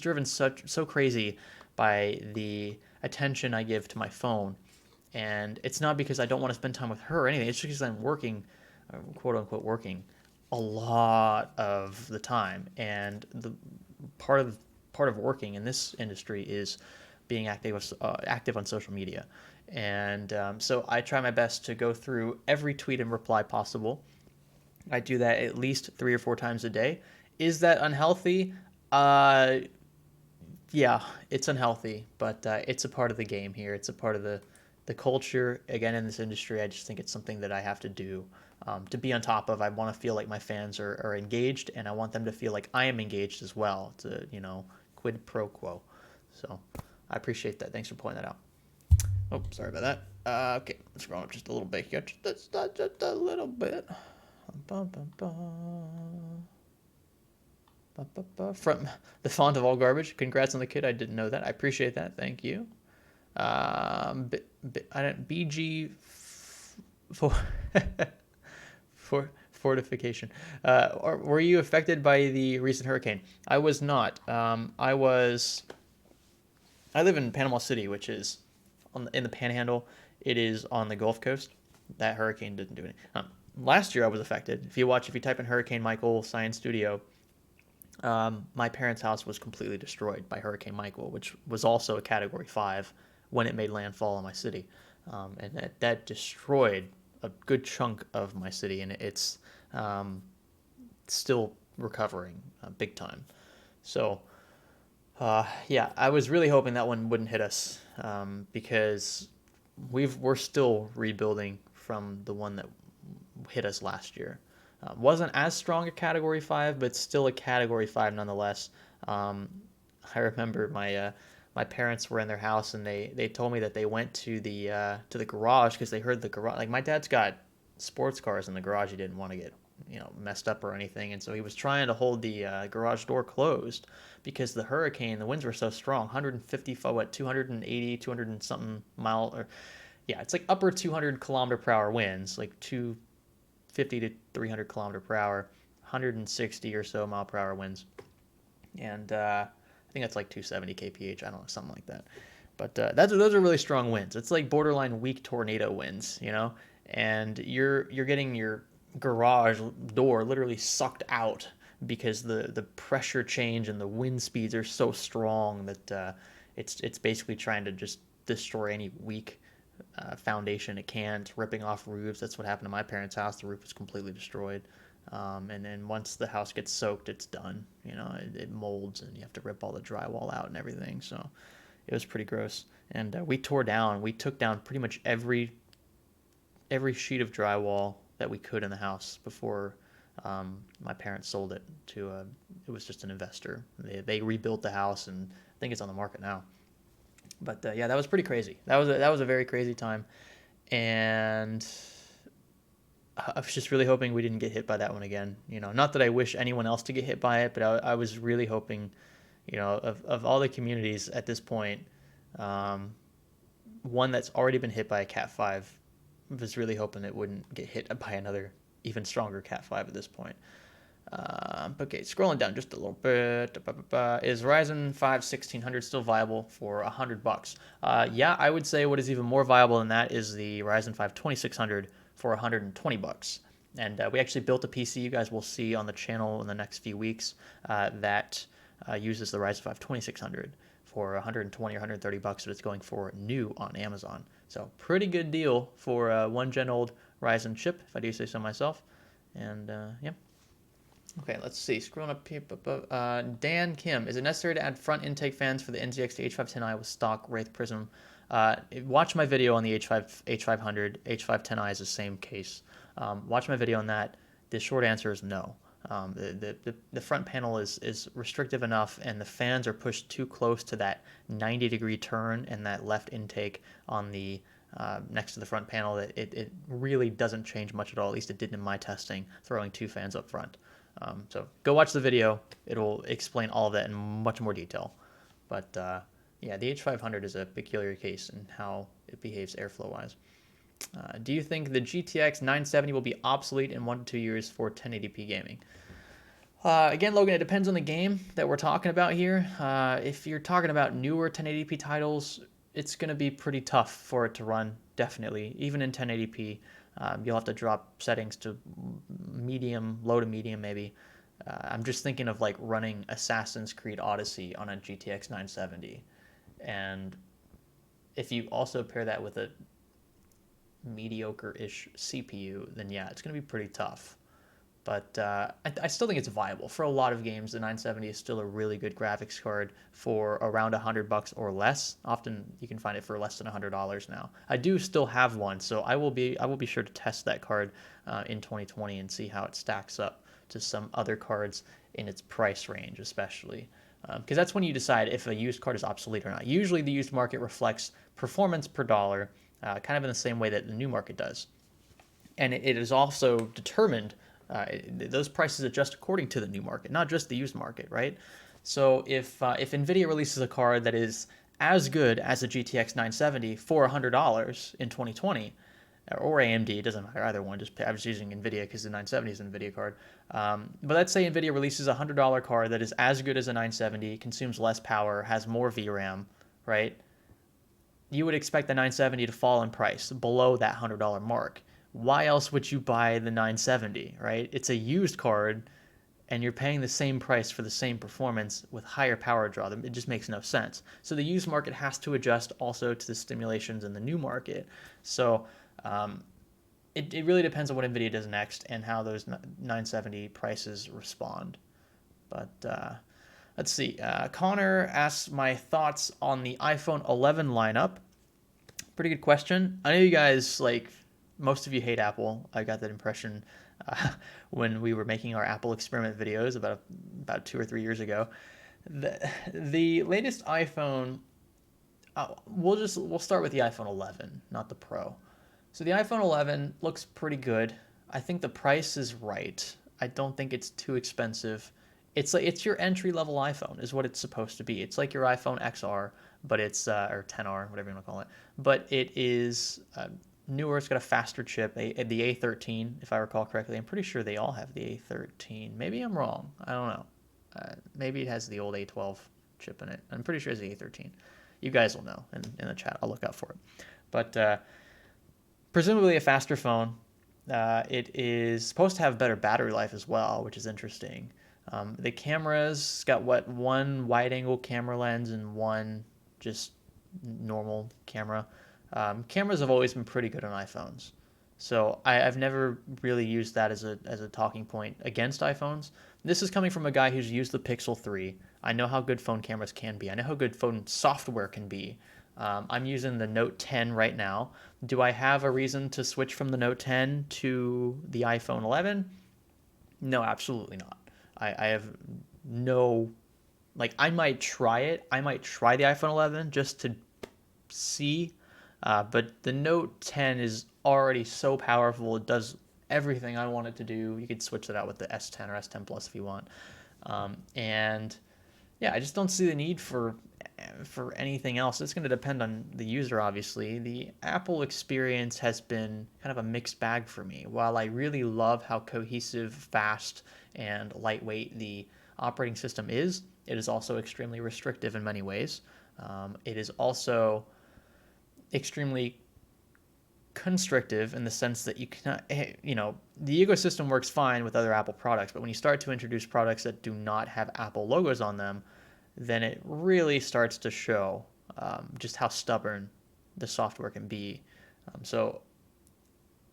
driven so crazy by the attention I give to my phone, and it's not because I don't want to spend time with her or anything. It's just because I'm working, quote unquote, working a lot of the time, and the part of part of working in this industry is being active on social media. And so I try my best to go through every tweet and reply possible. I do that at least 3 or 4 times a day. Is that unhealthy? Uh, yeah, it's unhealthy, but it's a part of the game here. It's a part of the culture. Again, in this industry, I just think it's something that I have to do to be on top of. I want to feel like my fans are engaged, and I want them to feel like I am engaged as well. To quid pro quo. So I appreciate that. Thanks for pointing that out. Oh, sorry about that. Okay, let's scroll up just a little bit here. Just a little bit. From the font of all garbage. Congrats on the kid. I didn't know that. I appreciate that. Thank you. I don't BG for for fortification. Or were you affected by the recent hurricane? I was not. I live in Panama City, which is in the Panhandle. It is on the Gulf Coast. That hurricane didn't do anything. Last year I was affected. If you type in Hurricane Michael Science Studio, my parents' house was completely destroyed by Hurricane Michael, which was also a Category 5 when it made landfall in my city. And that destroyed a good chunk of my city, and it's still recovering big time. So, yeah, I was really hoping that one wouldn't hit us because we're still rebuilding from the one that hit us last year. Wasn't as strong a Category 5, but still a Category 5 nonetheless. Um, I remember my parents were in their house and they told me that they went to the garage because they heard the garage. Like my dad's got sports cars in the garage. He didn't want to get messed up or anything, and so he was trying to hold the garage door closed because the winds were so strong, 150 what 280 200 and something mile or yeah, it's like upper 200 kilometer per hour winds, like 250 to 300 kilometer per hour, 160 or so mile per hour winds, and I think that's like 270 kph. I don't know, something like that. But those are really strong winds. It's like borderline weak tornado winds, and you're getting your garage door literally sucked out because the pressure change and the wind speeds are so strong that it's basically trying to just destroy any weak foundation it can. It's ripping off roofs. That's what happened to my parents' house. The roof was completely destroyed. And then once the house gets soaked, it's done. It molds and you have to rip all the drywall out and everything. So it was pretty gross. And we took down pretty much every sheet of drywall that we could in the house before my parents sold it to. It was just an investor. They rebuilt the house and I think it's on the market now. But yeah, that was pretty crazy. That was a very crazy time, and I was just really hoping we didn't get hit by that one again. Not that I wish anyone else to get hit by it, but I was really hoping, of all the communities at this point, one that's already been hit by a Cat 5, was really hoping it wouldn't get hit by another even stronger Cat 5 at this point. Okay, scrolling down just a little bit. Is Ryzen 5 1600 still viable for $100? Yeah, I would say what is even more viable than that is the Ryzen 5 2600 for $120. And we actually built a PC you guys will see on the channel in the next few weeks that uses the Ryzen 5 2600 for 120 or $130 that it's going for new on Amazon. So pretty good deal for a one gen old Ryzen chip, if I do say so myself. And yeah. Okay, let's see. Scrolling up here. Dan Kim, is it necessary to add front intake fans for the NZXT H510i with stock Wraith Prism? Watch my video on the H500. H510i is the same case. Watch my video on that. The short answer is no. The front panel is restrictive enough, and the fans are pushed too close to that 90-degree turn and that left intake on the next to the front panel that it really doesn't change much at all. At least it didn't in my testing, throwing two fans up front. So go watch the video. It'll explain all of that in much more detail. But yeah, the H500 is a peculiar case in how it behaves airflow-wise. Do you think the GTX 970 will be obsolete in 1 to 2 years for 1080p gaming? Again, Logan, it depends on the game that we're talking about here. If you're talking about newer 1080p titles, it's going to be pretty tough for it to run, definitely. Even in 1080p, you'll have to drop settings to medium, low to medium maybe. I'm just thinking of like running Assassin's Creed Odyssey on a GTX 970. And if you also pair that with a mediocre-ish CPU, then yeah, it's going to be pretty tough. But I still think it's viable. For a lot of games, the 970 is still a really good graphics card for around $100 or less. Often you can find it for less than $100 now. I do still have one, so I will be sure to test that card in 2020 and see how it stacks up to some other cards in its price range, especially. Because that's when you decide if a used card is obsolete or not. Usually the used market reflects performance per dollar, kind of in the same way that the new market does. And it is also determined, those prices adjust according to the new market, not just the used market, right? So if NVIDIA releases a card that is as good as a GTX 970 for $100 in 2020, or AMD, it doesn't matter, either one, I'm just using NVIDIA because the 970 is an NVIDIA card. But let's say NVIDIA releases a $100 card that is as good as a 970, consumes less power, has more VRAM, right? You would expect the 970 to fall in price below that $100 mark. Why else would you buy the 970, right? It's a used card, and you're paying the same price for the same performance with higher power draw. It just makes no sense. So the used market has to adjust also to the stimulations in the new market. So it really depends on what NVIDIA does next and how those 970 prices respond. But let's see. Connor asks my thoughts on the iPhone 11 lineup. Pretty good question. I know you guys, like, most of you hate Apple. I got that impression when we were making our Apple experiment videos about 2 or 3 years ago. The latest iPhone, we'll start with the iPhone 11, not the Pro. So the iPhone 11 looks pretty good. I think the price is right. I don't think it's too expensive. It's your entry level iPhone is what it's supposed to be. It's like your iPhone XR, but it's or 10R, whatever you want to call it. But it is newer. It's got a faster chip, the A13, if I recall correctly. I'm pretty sure they all have the A13. Maybe I'm wrong. I don't know. Maybe it has the old A12 chip in it. I'm pretty sure it's the A13. You guys will know in the chat. I'll look out for it. But presumably a faster phone. It is supposed to have better battery life as well, which is interesting. The camera's got one wide-angle camera lens and one just normal camera. Cameras have always been pretty good on iPhones, so I've never really used that as a talking point against iPhones. This is coming from a guy who's used the Pixel 3. I know how good phone cameras can be. I know how good phone software can be. I'm using the Note 10 right now. Do I have a reason to switch from the Note 10 to the iPhone 11? No, absolutely not. I have no, like, I might try it. I might try the iPhone 11 just to see, but the Note 10 is already so powerful. It does everything I want it to do. You could switch that out with the S10 or S10 Plus if you want. And yeah, I just don't see the need for anything else. It's going to depend on the user, obviously. The Apple experience has been kind of a mixed bag for me. While I really love how cohesive, fast, and lightweight the operating system is, it is also extremely restrictive in many ways. It is also extremely constrictive in the sense that you cannot, the ecosystem works fine with other Apple products, but when you start to introduce products that do not have Apple logos on them, then it really starts to show just how stubborn the software can be. So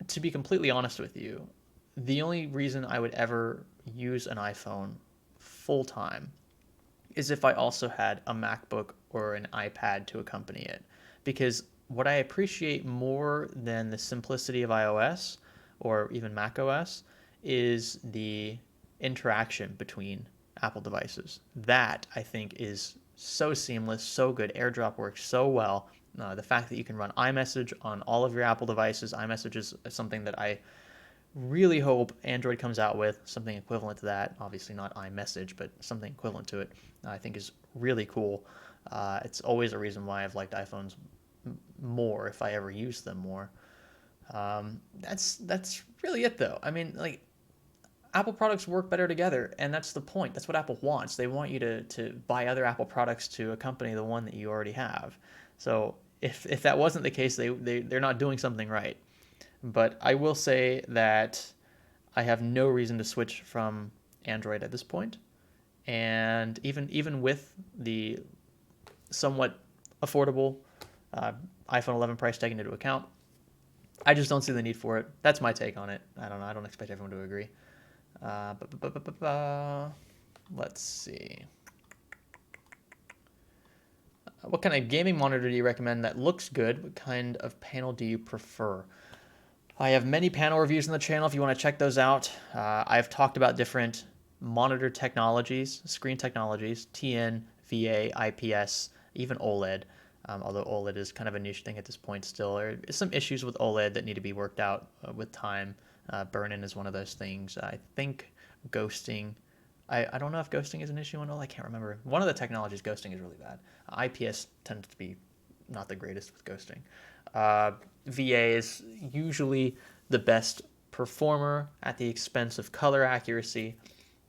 to be completely honest with you, the only reason I would ever use an iPhone full time is if I also had a MacBook or an iPad to accompany it. Because what I appreciate more than the simplicity of iOS or even macOS is the interaction between Apple devices. That I think is so seamless, so good. AirDrop works so well. The fact that you can run iMessage on all of your Apple devices, iMessage is something that I really hope Android comes out with something equivalent to that. Obviously not iMessage, but something equivalent to it. I think is really cool. It's always a reason why I've liked iPhones more if I ever use them more. That's really it though. I mean, like Apple products work better together, and that's the point. That's what Apple wants. They want you to buy other Apple products to accompany the one that you already have. So if that wasn't the case, they're not doing something right. But I will say that I have no reason to switch from Android at this point. And even with the somewhat affordable iPhone 11 price taken into account, I just don't see the need for it. That's my take on it. I don't know. I don't expect everyone to agree. Let's see. What kind of gaming monitor do you recommend that looks good? What kind of panel do you prefer? I have many panel reviews on the channel if you want to check those out. I've talked about different monitor technologies, screen technologies, TN, VA, IPS, even OLED. Although OLED is kind of a niche thing at this point still. There are some issues with OLED that need to be worked out with time. Burn-in is one of those things. I think ghosting. I don't know if ghosting is an issue on OLED. I can't remember. One of the technologies ghosting is really bad. IPS tends to be not the greatest with ghosting. VA is usually the best performer at the expense of color accuracy.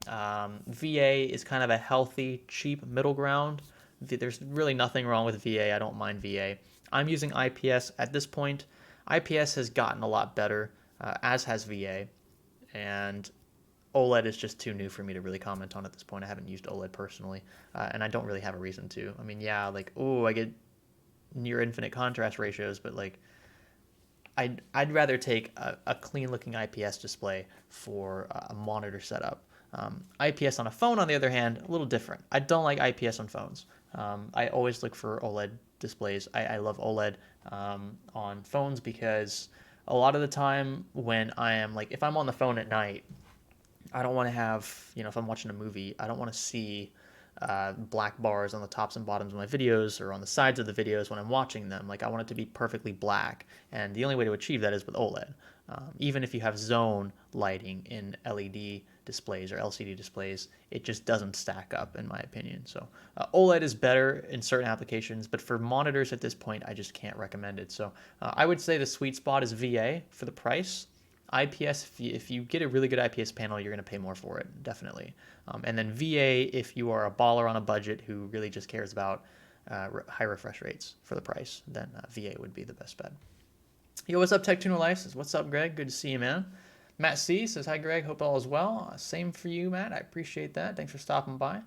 VA is kind of a healthy, cheap middle ground. There's really nothing wrong with VA. I don't mind VA. I'm using IPS at this point. IPS has gotten a lot better, as has VA, and OLED is just too new for me to really comment on at this point. I haven't used OLED personally, and I don't really have a reason to. I mean, yeah, like, I get near infinite contrast ratios, but like, I'd rather take a clean looking IPS display for a monitor setup. IPS on a phone, on the other hand, a little different. I don't like IPS on phones. I always look for OLED displays. I love OLED on phones because a lot of the time when I am like, if I'm on the phone at night, I don't want to have, if I'm watching a movie, I don't want to see black bars on the tops and bottoms of my videos or on the sides of the videos when I'm watching them. Like I want it to be perfectly black, and the only way to achieve that is with OLED. Even if you have zone lighting in LED displays or LCD displays, it just doesn't stack up in my opinion. So OLED is better in certain applications, but for monitors at this point, I just can't recommend it. So I would say the sweet spot is VA for the price. IPS, if you get a really good IPS panel, you're going to pay more for it, definitely. And then VA, if you are a baller on a budget who really just cares about high refresh rates for the price, then VA would be the best bet. Yo, what's up, Tech Tuner Life? Says, what's up, Greg? Good to see you, man. Matt C says, hi, Greg. Hope all is well. Same for you, Matt. I appreciate that. Thanks for stopping by.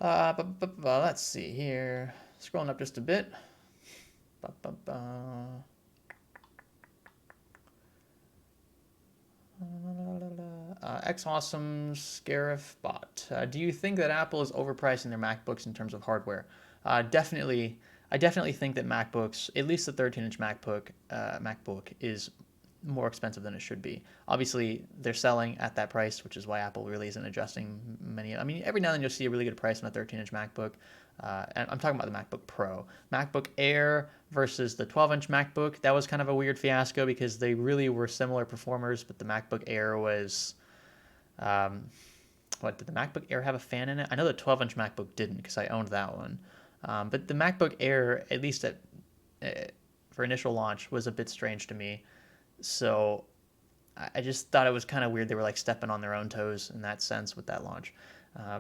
Let's see here. Scrolling up just a bit. X Awesome Scarif Bot. Do you think that Apple is overpricing their MacBooks in terms of hardware? Definitely. I definitely think that MacBooks, at least the 13-inch MacBook, is more expensive than it should be. Obviously, they're selling at that price, which is why Apple really isn't adjusting many. I mean, every now and then you'll see a really good price on a 13-inch MacBook. And I'm talking about the MacBook Pro. MacBook Air versus the 12-inch MacBook, that was kind of a weird fiasco because they really were similar performers, but the MacBook Air was... did the MacBook Air have a fan in it? I know the 12-inch MacBook didn't because I owned that one. But the MacBook Air, at least for initial launch, was a bit strange to me. So I just thought it was kind of weird. They were like stepping on their own toes in that sense with that launch.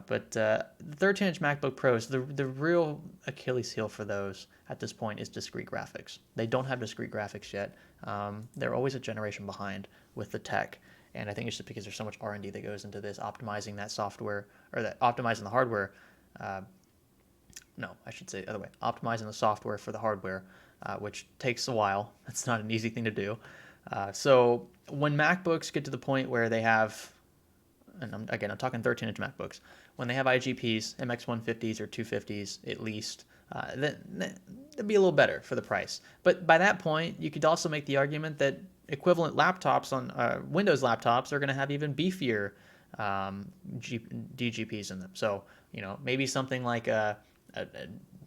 But the 13-inch MacBook Pros, the real Achilles heel for those at this point is discrete graphics. They don't have discrete graphics yet. They're always a generation behind with the tech. And I think it's just because there's so much R&D that goes into this, optimizing that software, or optimizing the hardware. No, I should say the other way. Optimizing the software for the hardware, which takes a while. That's not an easy thing to do. So when MacBooks get to the point where they have and I'm talking 13-inch MacBooks, when they have IGPs, MX150s or 250s at least, that'd be a little better for the price. But by that point, you could also make the argument that equivalent laptops on Windows laptops are going to have even beefier DGPs in them. So, maybe something like a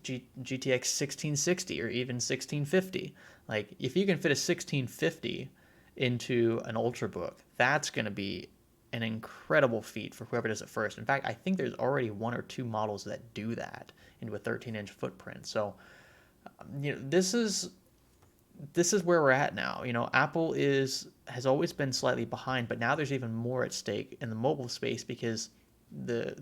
GTX 1660 or even 1650. Like, if you can fit a 1650 into an Ultrabook, that's going to be an incredible feat for whoever does it first. In fact, I think there's already 1 or 2 models that do that into a 13-inch footprint. So, this is where we're at now. Apple has always been slightly behind, but now there's even more at stake in the mobile space because the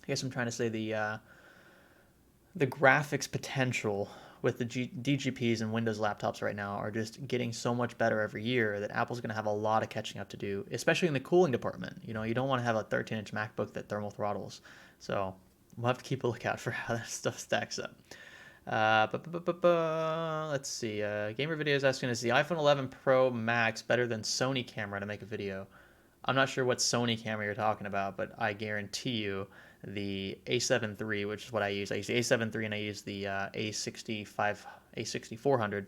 I guess I'm trying to say the graphics potential with the DGPs and Windows laptops right now are just getting so much better every year that Apple's going to have a lot of catching up to do, especially in the cooling department. You don't want to have a 13-inch MacBook that thermal throttles. So we'll have to keep a lookout for how that stuff stacks up. Let's see. Gamer Video is asking, is the iPhone 11 Pro Max better than Sony camera to make a video? I'm not sure what Sony camera you're talking about, but I guarantee you the A7 III, which is what I use. I use the A7 III and I use the A6400.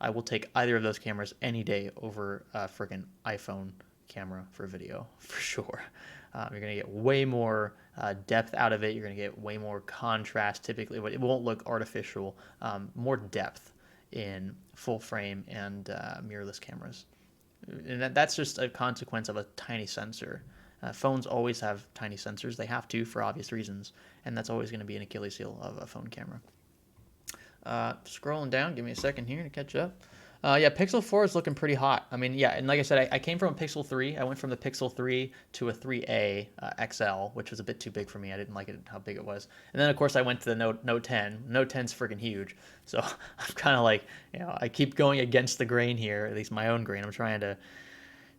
I will take either of those cameras any day over a freaking iPhone camera for video, for sure. You're going to get way more depth out of it. You're going to get way more contrast typically, but it won't look artificial. More depth in full frame and mirrorless cameras. And that's just a consequence of a tiny sensor. Phones always have tiny sensors. They have to for obvious reasons, and that's always going to be an Achilles heel of a phone camera. Scrolling down, give me a second here to catch up. Yeah, Pixel 4 is looking pretty hot. I mean, yeah, and like I said, I came from a Pixel 3. I went from the Pixel 3 to a 3A XL, which was a bit too big for me. I didn't like it how big it was. And then, of course, I went to the Note 10. Note 10's freaking huge. So I'm kind of like, I keep going against the grain here, at least my own grain. I'm trying to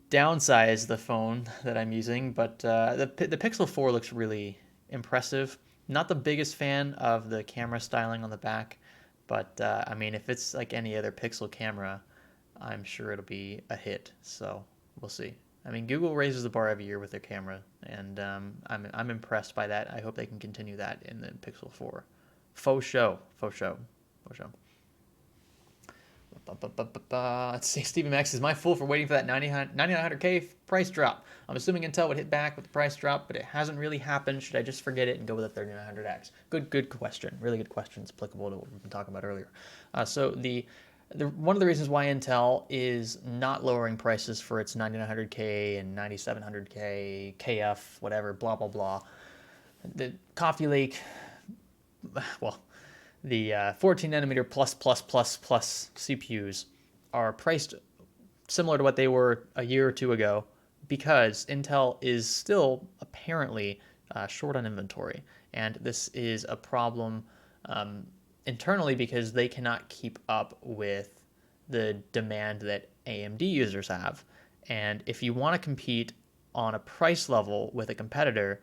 downsize the phone that I'm using, but the Pixel 4 looks really impressive. Not the biggest fan of the camera styling on the back, but I mean, if it's like any other Pixel camera, I'm sure it'll be a hit. So we'll see. I mean, Google raises the bar every year with their camera, and I'm impressed by that. I hope they can continue that in the Pixel 4. Faux show. Let's see. Stevie Max is my fool for waiting for that 9900K price drop. I'm assuming Intel would hit back with the price drop, but it hasn't really happened. Should I just forget it and go with a 3900X? Good question. Really good question. It's applicable to what we've been talking about earlier. So the one of the reasons why Intel is not lowering prices for its 9900K and 9700K, KF, whatever, blah, blah, blah. The Coffee Lake, well, the 14 nanometer plus CPUs are priced similar to what they were a year or two ago because Intel is still apparently short on inventory. And this is a problem internally because they cannot keep up with the demand that AMD users have. And if you want to compete on a price level with a competitor,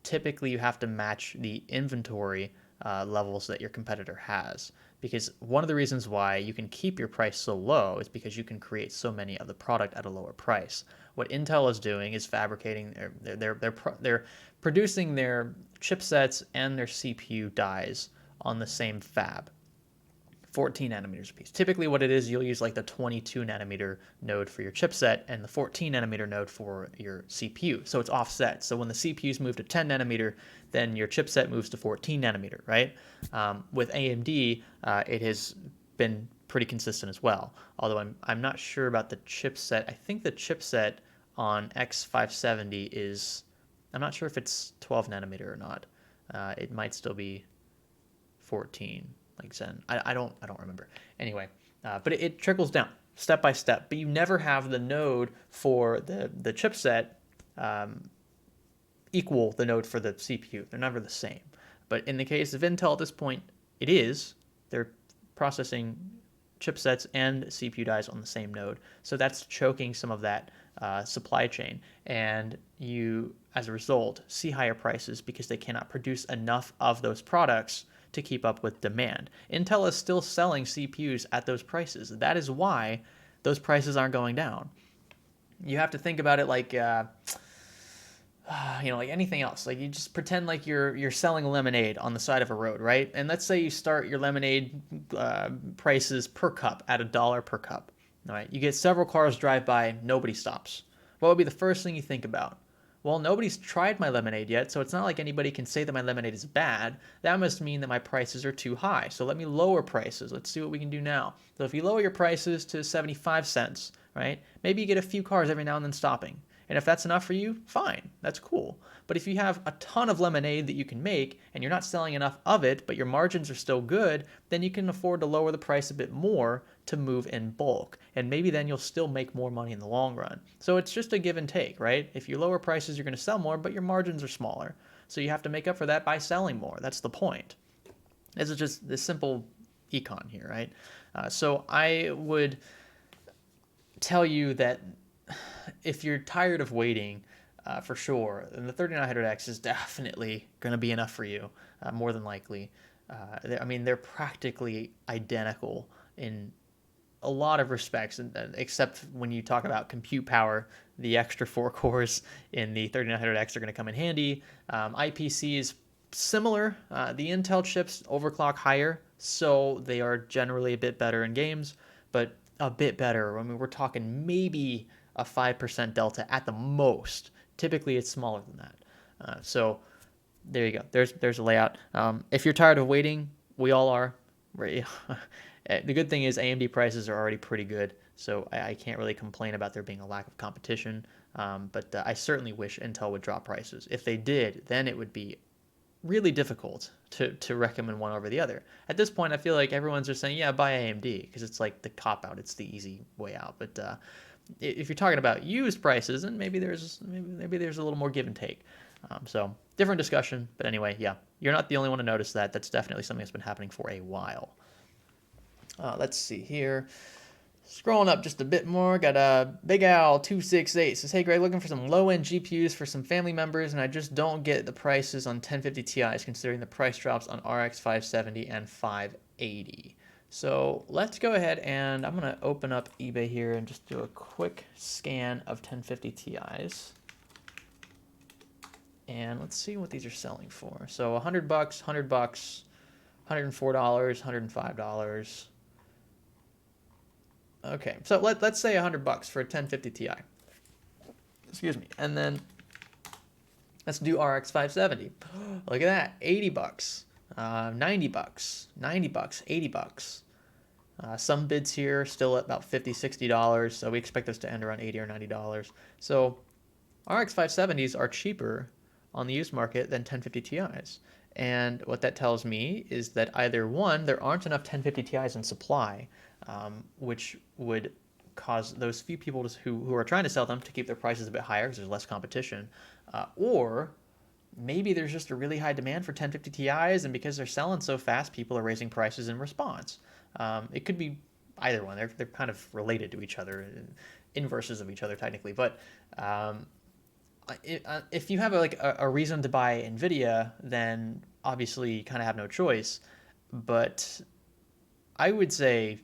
typically you have to match the inventory levels that your competitor has. Because one of the reasons why you can keep your price so low is because you can create so many of the product at a lower price. What Intel is doing is fabricating, they're producing their chipsets and their CPU dies on the same fab. 14 nanometers a piece. Typically what it is, you'll use like the 22 nanometer node for your chipset and the 14 nanometer node for your CPU. So it's offset. So when the CPUs move to 10 nanometer, then your chipset moves to 14 nanometer, right? With AMD, it has been pretty consistent as well. Although I'm not sure about the chipset. I think the chipset on X570 is, I'm not sure if it's 12 nanometer or not. It might still be 14. Like Zen. I don't remember. Anyway, but it trickles down step by step. But you never have the node for the chipset equal the node for the CPU. They're never the same. But in the case of Intel at this point, it is. They're processing chipsets and CPU dies on the same node. So that's choking some of that supply chain. And you, as a result, see higher prices because they cannot produce enough of those products to keep up with demand. Intel is still selling CPUs at those prices. That is why those prices aren't going down. You have to think about it like like anything else. Like you just pretend like you're selling lemonade on the side of a road, right? And let's say you start your lemonade prices per cup at $1 per cup. All right, you get several cars drive by, nobody stops. What would be the first thing you think about? Well, nobody's tried my lemonade yet, so it's not like anybody can say that my lemonade is bad. That must mean that my prices are too high. So let me lower prices. Let's see what we can do now. So if you lower your prices to 75 cents, right? Maybe you get a few cars every now and then stopping. And if that's enough for you, fine, that's cool. But if you have a ton of lemonade that you can make and you're not selling enough of it, but your margins are still good, then you can afford to lower the price a bit more to move in bulk. And maybe then you'll still make more money in the long run. So it's just a give and take, right? If you lower prices, you're going to sell more, but your margins are smaller. So you have to make up for that by selling more. That's the point. This is just this simple econ here, right? So I would tell you that if you're tired of waiting, for sure, then the 3900X is definitely going to be enough for you, more than likely. They're practically identical in a lot of respects, except when you talk about compute power. The extra 4 cores in the 3900X are going to come in handy. IPC is similar. The Intel chips overclock higher, so they are generally a bit better in games, but a bit better. I mean, we're talking maybe a 5% delta at the most. Typically, it's smaller than that. So there you go. There's a layout. If you're tired of waiting, we all are. The good thing is AMD prices are already pretty good, so I can't really complain about there being a lack of competition. But I certainly wish Intel would drop prices. If they did, then it would be really difficult to recommend one over the other. At this point, I feel like everyone's just saying, yeah, buy AMD, because it's like the cop out. It's the easy way out. But if you're talking about used prices, then maybe there's a little more give and take. So different discussion. But anyway, yeah, you're not the only one to notice that. That's definitely something that's been happening for a while. Let's see here. Scrolling up just a bit more, got a Big Al 268 says, "Hey Greg, looking for some low-end GPUs for some family members, and I just don't get the prices on 1050 Ti's considering the price drops on RX 570 and 580." So let's go ahead and I'm gonna open up eBay here and just do a quick scan of 1050 Ti's, and let's see what these are selling for. So $100, $100, $104, $105. Okay, so let's say $100 for a 1050 Ti. Excuse me. And then let's do RX 570. Look at that, $80, $90, $90, $80. Some bids here still at about $50, $60, so we expect this to end around $80 or $90. So RX 570s are cheaper on the used market than 1050 Ti's. And what that tells me is that either one, there aren't enough 1050 Ti's in supply, which would cause those few people who are trying to sell them to keep their prices a bit higher because there's less competition, or maybe there's just a really high demand for 1050 Ti's, and because they're selling so fast, people are raising prices in response. It could be either one. They're kind of related to each other, inverses of each other technically, but if you have a reason to buy NVIDIA, then obviously you kind of have no choice. But I would say,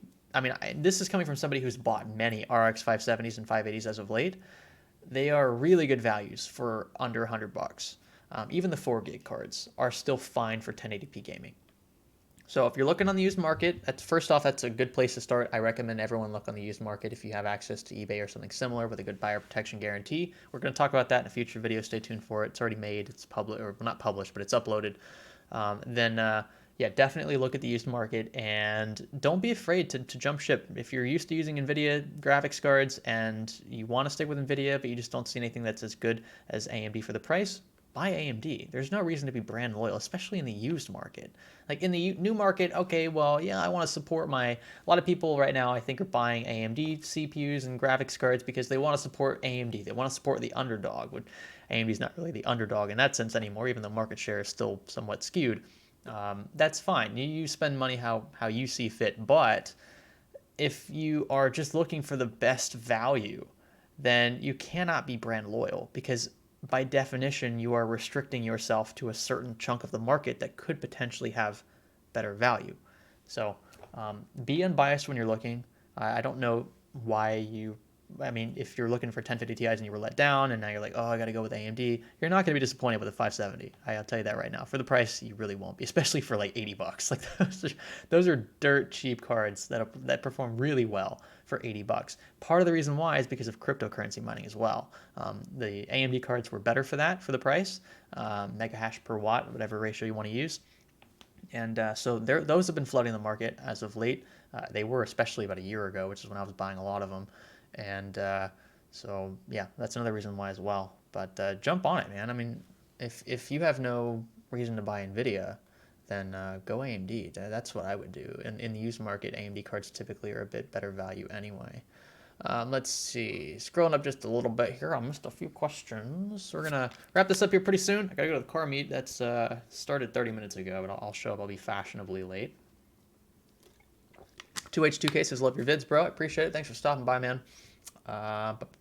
this is coming from somebody who's bought many RX 570s and 580s as of late. They are really good values for under $100. Even the 4 gig cards are still fine for 1080p gaming. So if you're looking on the used market, first off, that's a good place to start. I recommend everyone look on the used market if you have access to eBay or something similar with a good buyer protection guarantee. We're going to talk about that in a future video. Stay tuned for it. It's already made. It's public, or not published, but it's uploaded. Yeah, definitely look at the used market, and don't be afraid to jump ship. If you're used to using NVIDIA graphics cards and you want to stick with NVIDIA, but you just don't see anything that's as good as AMD for the price, buy AMD. There's no reason to be brand loyal, especially in the used market. Like in the new market, okay, well, yeah, I want to support a lot of people right now I think are buying AMD CPUs and graphics cards because they want to support AMD. They want to support the underdog. When AMD's not really the underdog in that sense anymore, even though market share is still somewhat skewed. That's fine. You spend money how you see fit, but if you are just looking for the best value, then you cannot be brand loyal, because by definition, you are restricting yourself to a certain chunk of the market that could potentially have better value. So be unbiased when you're looking. I don't know why you I mean, if you're looking for 1050 Ti's and you were let down and now you're like, oh, I got to go with AMD, you're not going to be disappointed with a 570. I'll tell you that right now. For the price, you really won't be, especially for like $80. Like those are dirt cheap cards that perform really well for $80. Part of the reason why is because of cryptocurrency mining as well. The AMD cards were better for that, for the price, mega hash per watt, whatever ratio you want to use. And so those have been flooding the market as of late. They were especially about a year ago, which is when I was buying a lot of them. And so, yeah, that's another reason why as well. But jump on it, man. I mean, if you have no reason to buy NVIDIA, then go AMD. That's what I would do. In the used market, AMD cards typically are a bit better value anyway. Let's see. Scrolling up just a little bit here. I missed a few questions. We're going to wrap this up here pretty soon. I got to go to the car meet. That's started 30 minutes ago, but I'll show up. I'll be fashionably late. 2H2K says, love your vids, bro. I appreciate it. Thanks for stopping by, man.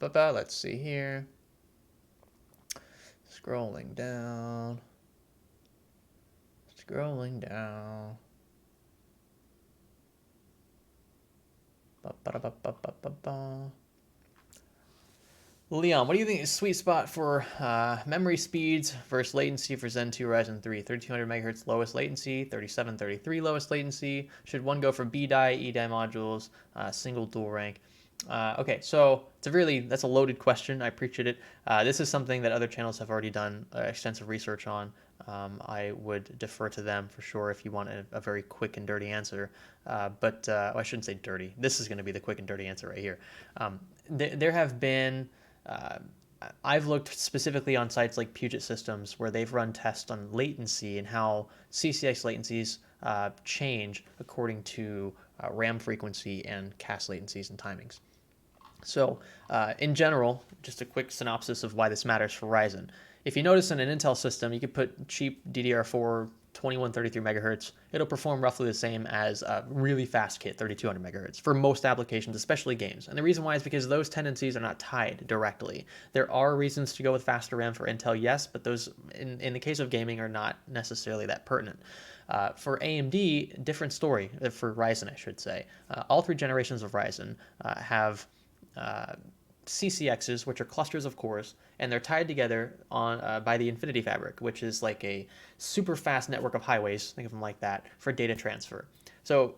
Let's see here. Scrolling down. Leon, what do you think is sweet spot for memory speeds versus latency for Zen 2 Ryzen 3? 3200 megahertz lowest latency, 3733 lowest latency. Should one go for B-die, E-die modules, single dual rank? Okay, so that's a loaded question. I appreciate it. This is something that other channels have already done extensive research on. I would defer to them for sure if you want a very quick and dirty answer. But I shouldn't say dirty. This is going to be the quick and dirty answer right here. There have been... I've looked specifically on sites like Puget Systems where they've run tests on latency and how CCX latencies change according to RAM frequency and cache latencies and timings. So in general, just a quick synopsis of why this matters for Ryzen. If you notice in an Intel system, you could put cheap DDR4 2133 megahertz. It'll perform roughly the same as a really fast kit, 3200 megahertz, for most applications, especially games. And the reason why is because those tendencies are not tied directly. There are reasons to go with faster RAM for Intel, yes, but those, in the case of gaming, are not necessarily that pertinent. For AMD, different story. For Ryzen, I should say. All three generations of Ryzen have CCXs, which are clusters of cores, and they're tied together on by the Infinity Fabric, which is like a super fast network of highways, think of them like that, for data transfer. So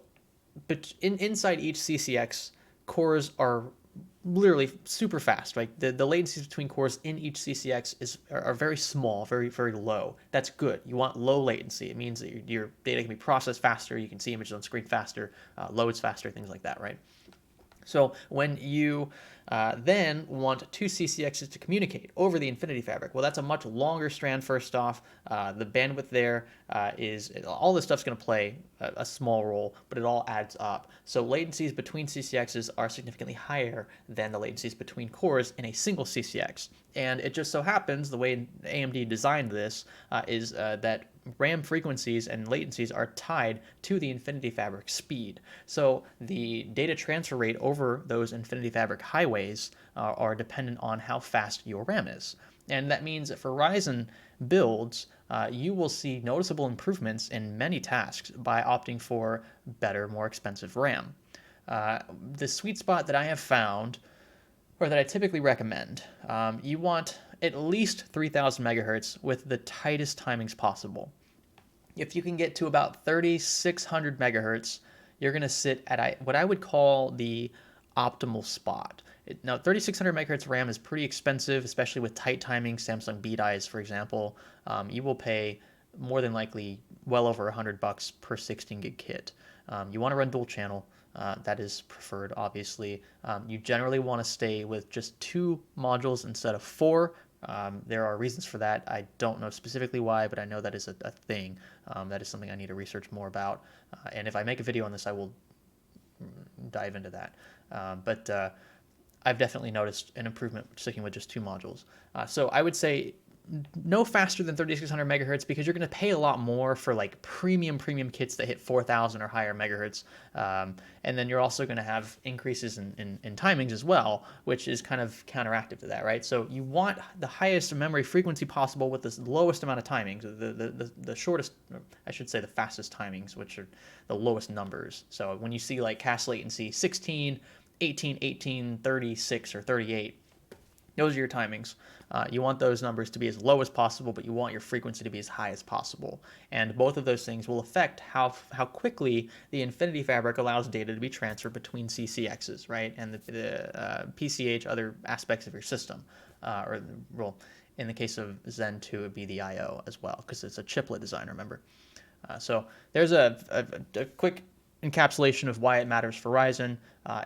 inside each CCX, cores are literally super fast, right? The latencies between cores in each CCX are very small, very, very low. That's good. You want low latency. It means that your data can be processed faster, you can see images on screen faster, loads faster, things like that, right? So when you then want two CCXs to communicate over the Infinity Fabric, well, that's a much longer strand first off. The bandwidth there is, all this stuff's going to play a small role, but it all adds up. So latencies between CCXs are significantly higher than the latencies between cores in a single CCX. And it just so happens, the way AMD designed this is that RAM frequencies and latencies are tied to the Infinity Fabric speed. So the data transfer rate over those Infinity Fabric highways are dependent on how fast your RAM is. And that means that for Ryzen builds, you will see noticeable improvements in many tasks by opting for better, more expensive RAM. The sweet spot that I have found, or that I typically recommend, you want at least 3000 megahertz with the tightest timings possible. If you can get to about 3600 megahertz, you're going to sit at what I would call the optimal spot. Now, 3600 megahertz RAM is pretty expensive, especially with tight timing, Samsung B-dies, for example. You will pay more than likely well over $100 per 16 gig kit. You want to run dual channel. That is preferred, obviously. You generally want to stay with just 2 modules instead of 4. There are reasons for that. I don't know specifically why, but I know that is a thing. That is something I need to research more about. And if I make a video on this, I will dive into that. But I've definitely noticed an improvement sticking with just 2 modules. So I would say no faster than 3600 megahertz because you're going to pay a lot more for like premium kits that hit 4000 or higher megahertz. And then you're also going to have increases in timings as well, which is kind of counteractive to that, right? So you want the highest memory frequency possible with the lowest amount of timings, the shortest, I should say the fastest timings, which are the lowest numbers. So when you see like cache latency 16 18, 18, 36, or 38. Those are your timings. You want those numbers to be as low as possible, but you want your frequency to be as high as possible. And both of those things will affect how quickly the Infinity Fabric allows data to be transferred between CCXs, right? And the PCH, other aspects of your system. Well, in the case of Zen 2, it would be the I/O as well, because it's a chiplet design, remember? So there's a quick encapsulation of why it matters for Ryzen,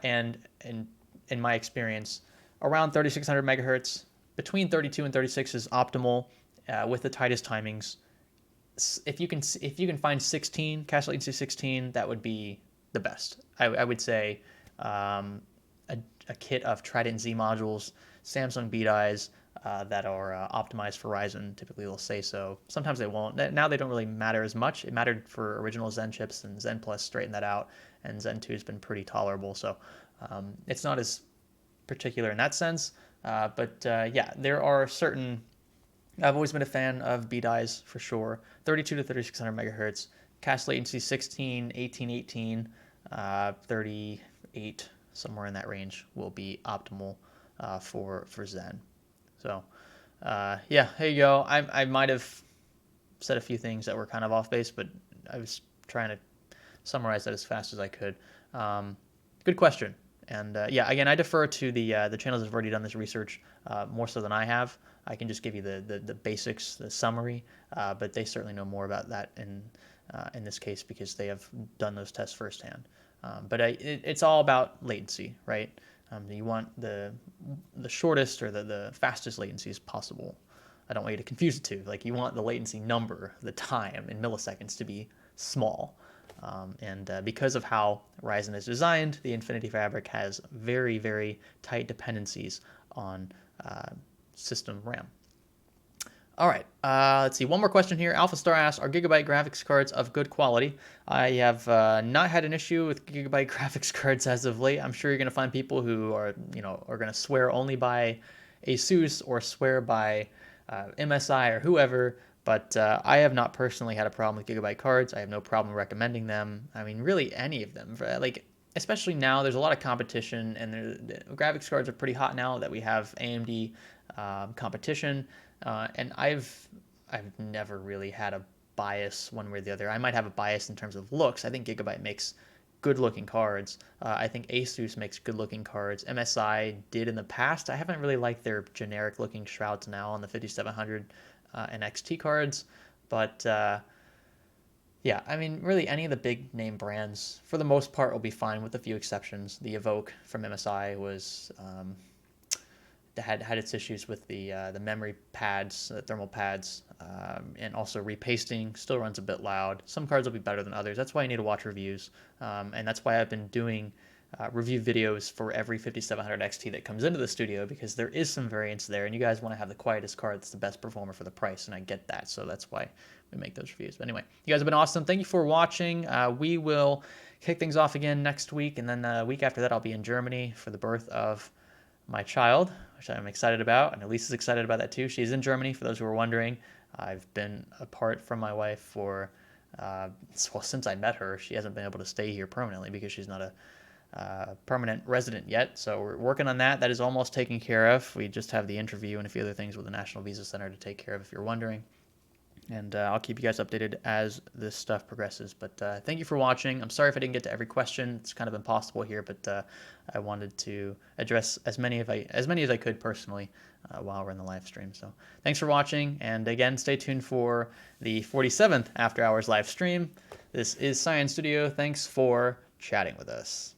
and in my experience, around 3600 megahertz, between 32 and 36 is optimal with the tightest timings. If you can find 16 cache latency 16, that would be the best. I would say a kit of Trident Z modules, Samsung beat eyes that are optimized for Ryzen. Typically, they'll say so. Sometimes they won't. Now they don't really matter as much. It mattered for original Zen chips, and Zen Plus straightened that out, and Zen 2 has been pretty tolerable. So it's not as particular in that sense. But yeah, there are certain. I've always been a fan of beat eyes for sure. 32 to 3600 megahertz, cache latency 16, 18, 18, 38, somewhere in that range will be optimal for Zen. So yeah, here you go. I might have said a few things that were kind of off base, but I was trying to summarize that as fast as I could. Good question. And yeah, again, I defer to the channels that have already done this research more so than I have. I can just give you the basics, the summary, but they certainly know more about that in this case because they have done those tests firsthand. But it's all about latency, right? You want the shortest or the fastest latencies possible. I don't want you to confuse the two. Like you want the latency number, the time in milliseconds to be small. And because of how Ryzen is designed, the Infinity Fabric has very, very tight dependencies on system RAM. All right, let's see. One more question here. Alpha Star asks, are Gigabyte graphics cards of good quality? I have not had an issue with Gigabyte graphics cards as of late. I'm sure you're going to find people who are going to swear only by ASUS or swear by MSI or whoever. But I have not personally had a problem with Gigabyte cards. I have no problem recommending them. I mean, really any of them. Like, especially now, there's a lot of competition, and the graphics cards are pretty hot now that we have AMD competition. And I've never really had a bias one way or the other. I might have a bias in terms of looks. I think Gigabyte makes good-looking cards. I think Asus makes good-looking cards. MSI did in the past. I haven't really liked their generic-looking shrouds now on the 5700 and XT cards, but yeah, I mean, really any of the big name brands, for the most part, will be fine with a few exceptions. The Evoke from MSI was had its issues with the memory pads, thermal pads, and also repasting. Still runs a bit loud. Some cards will be better than others. That's why you need to watch reviews, and that's why I've been doing review videos for every 5700 XT that comes into the studio, because there is some variance there, and you guys want to have the quietest card that's the best performer for the price, and I get that, so that's why we make those reviews. But anyway, you guys have been awesome. Thank you for watching. We will kick things off again next week, and then the week after that I'll be in Germany for the birth of my child, which I'm excited about, and Elisa's excited about that too. She's in Germany, for those who are wondering. I've been apart from my wife for, well, since I met her. She hasn't been able to stay here permanently because she's not a permanent resident yet, so we're working on that. That is almost taken care of. We just have the interview and a few other things with the National Visa Center to take care of, if you're wondering. And I'll keep you guys updated as this stuff progresses. But thank you for watching. I'm sorry if I didn't get to every question. It's kind of impossible here, but I wanted to address as many as I could personally while we're in the live stream. So thanks for watching, and again, stay tuned for the 47th After Hours live stream. This is Cyan Studio. Thanks for chatting with us.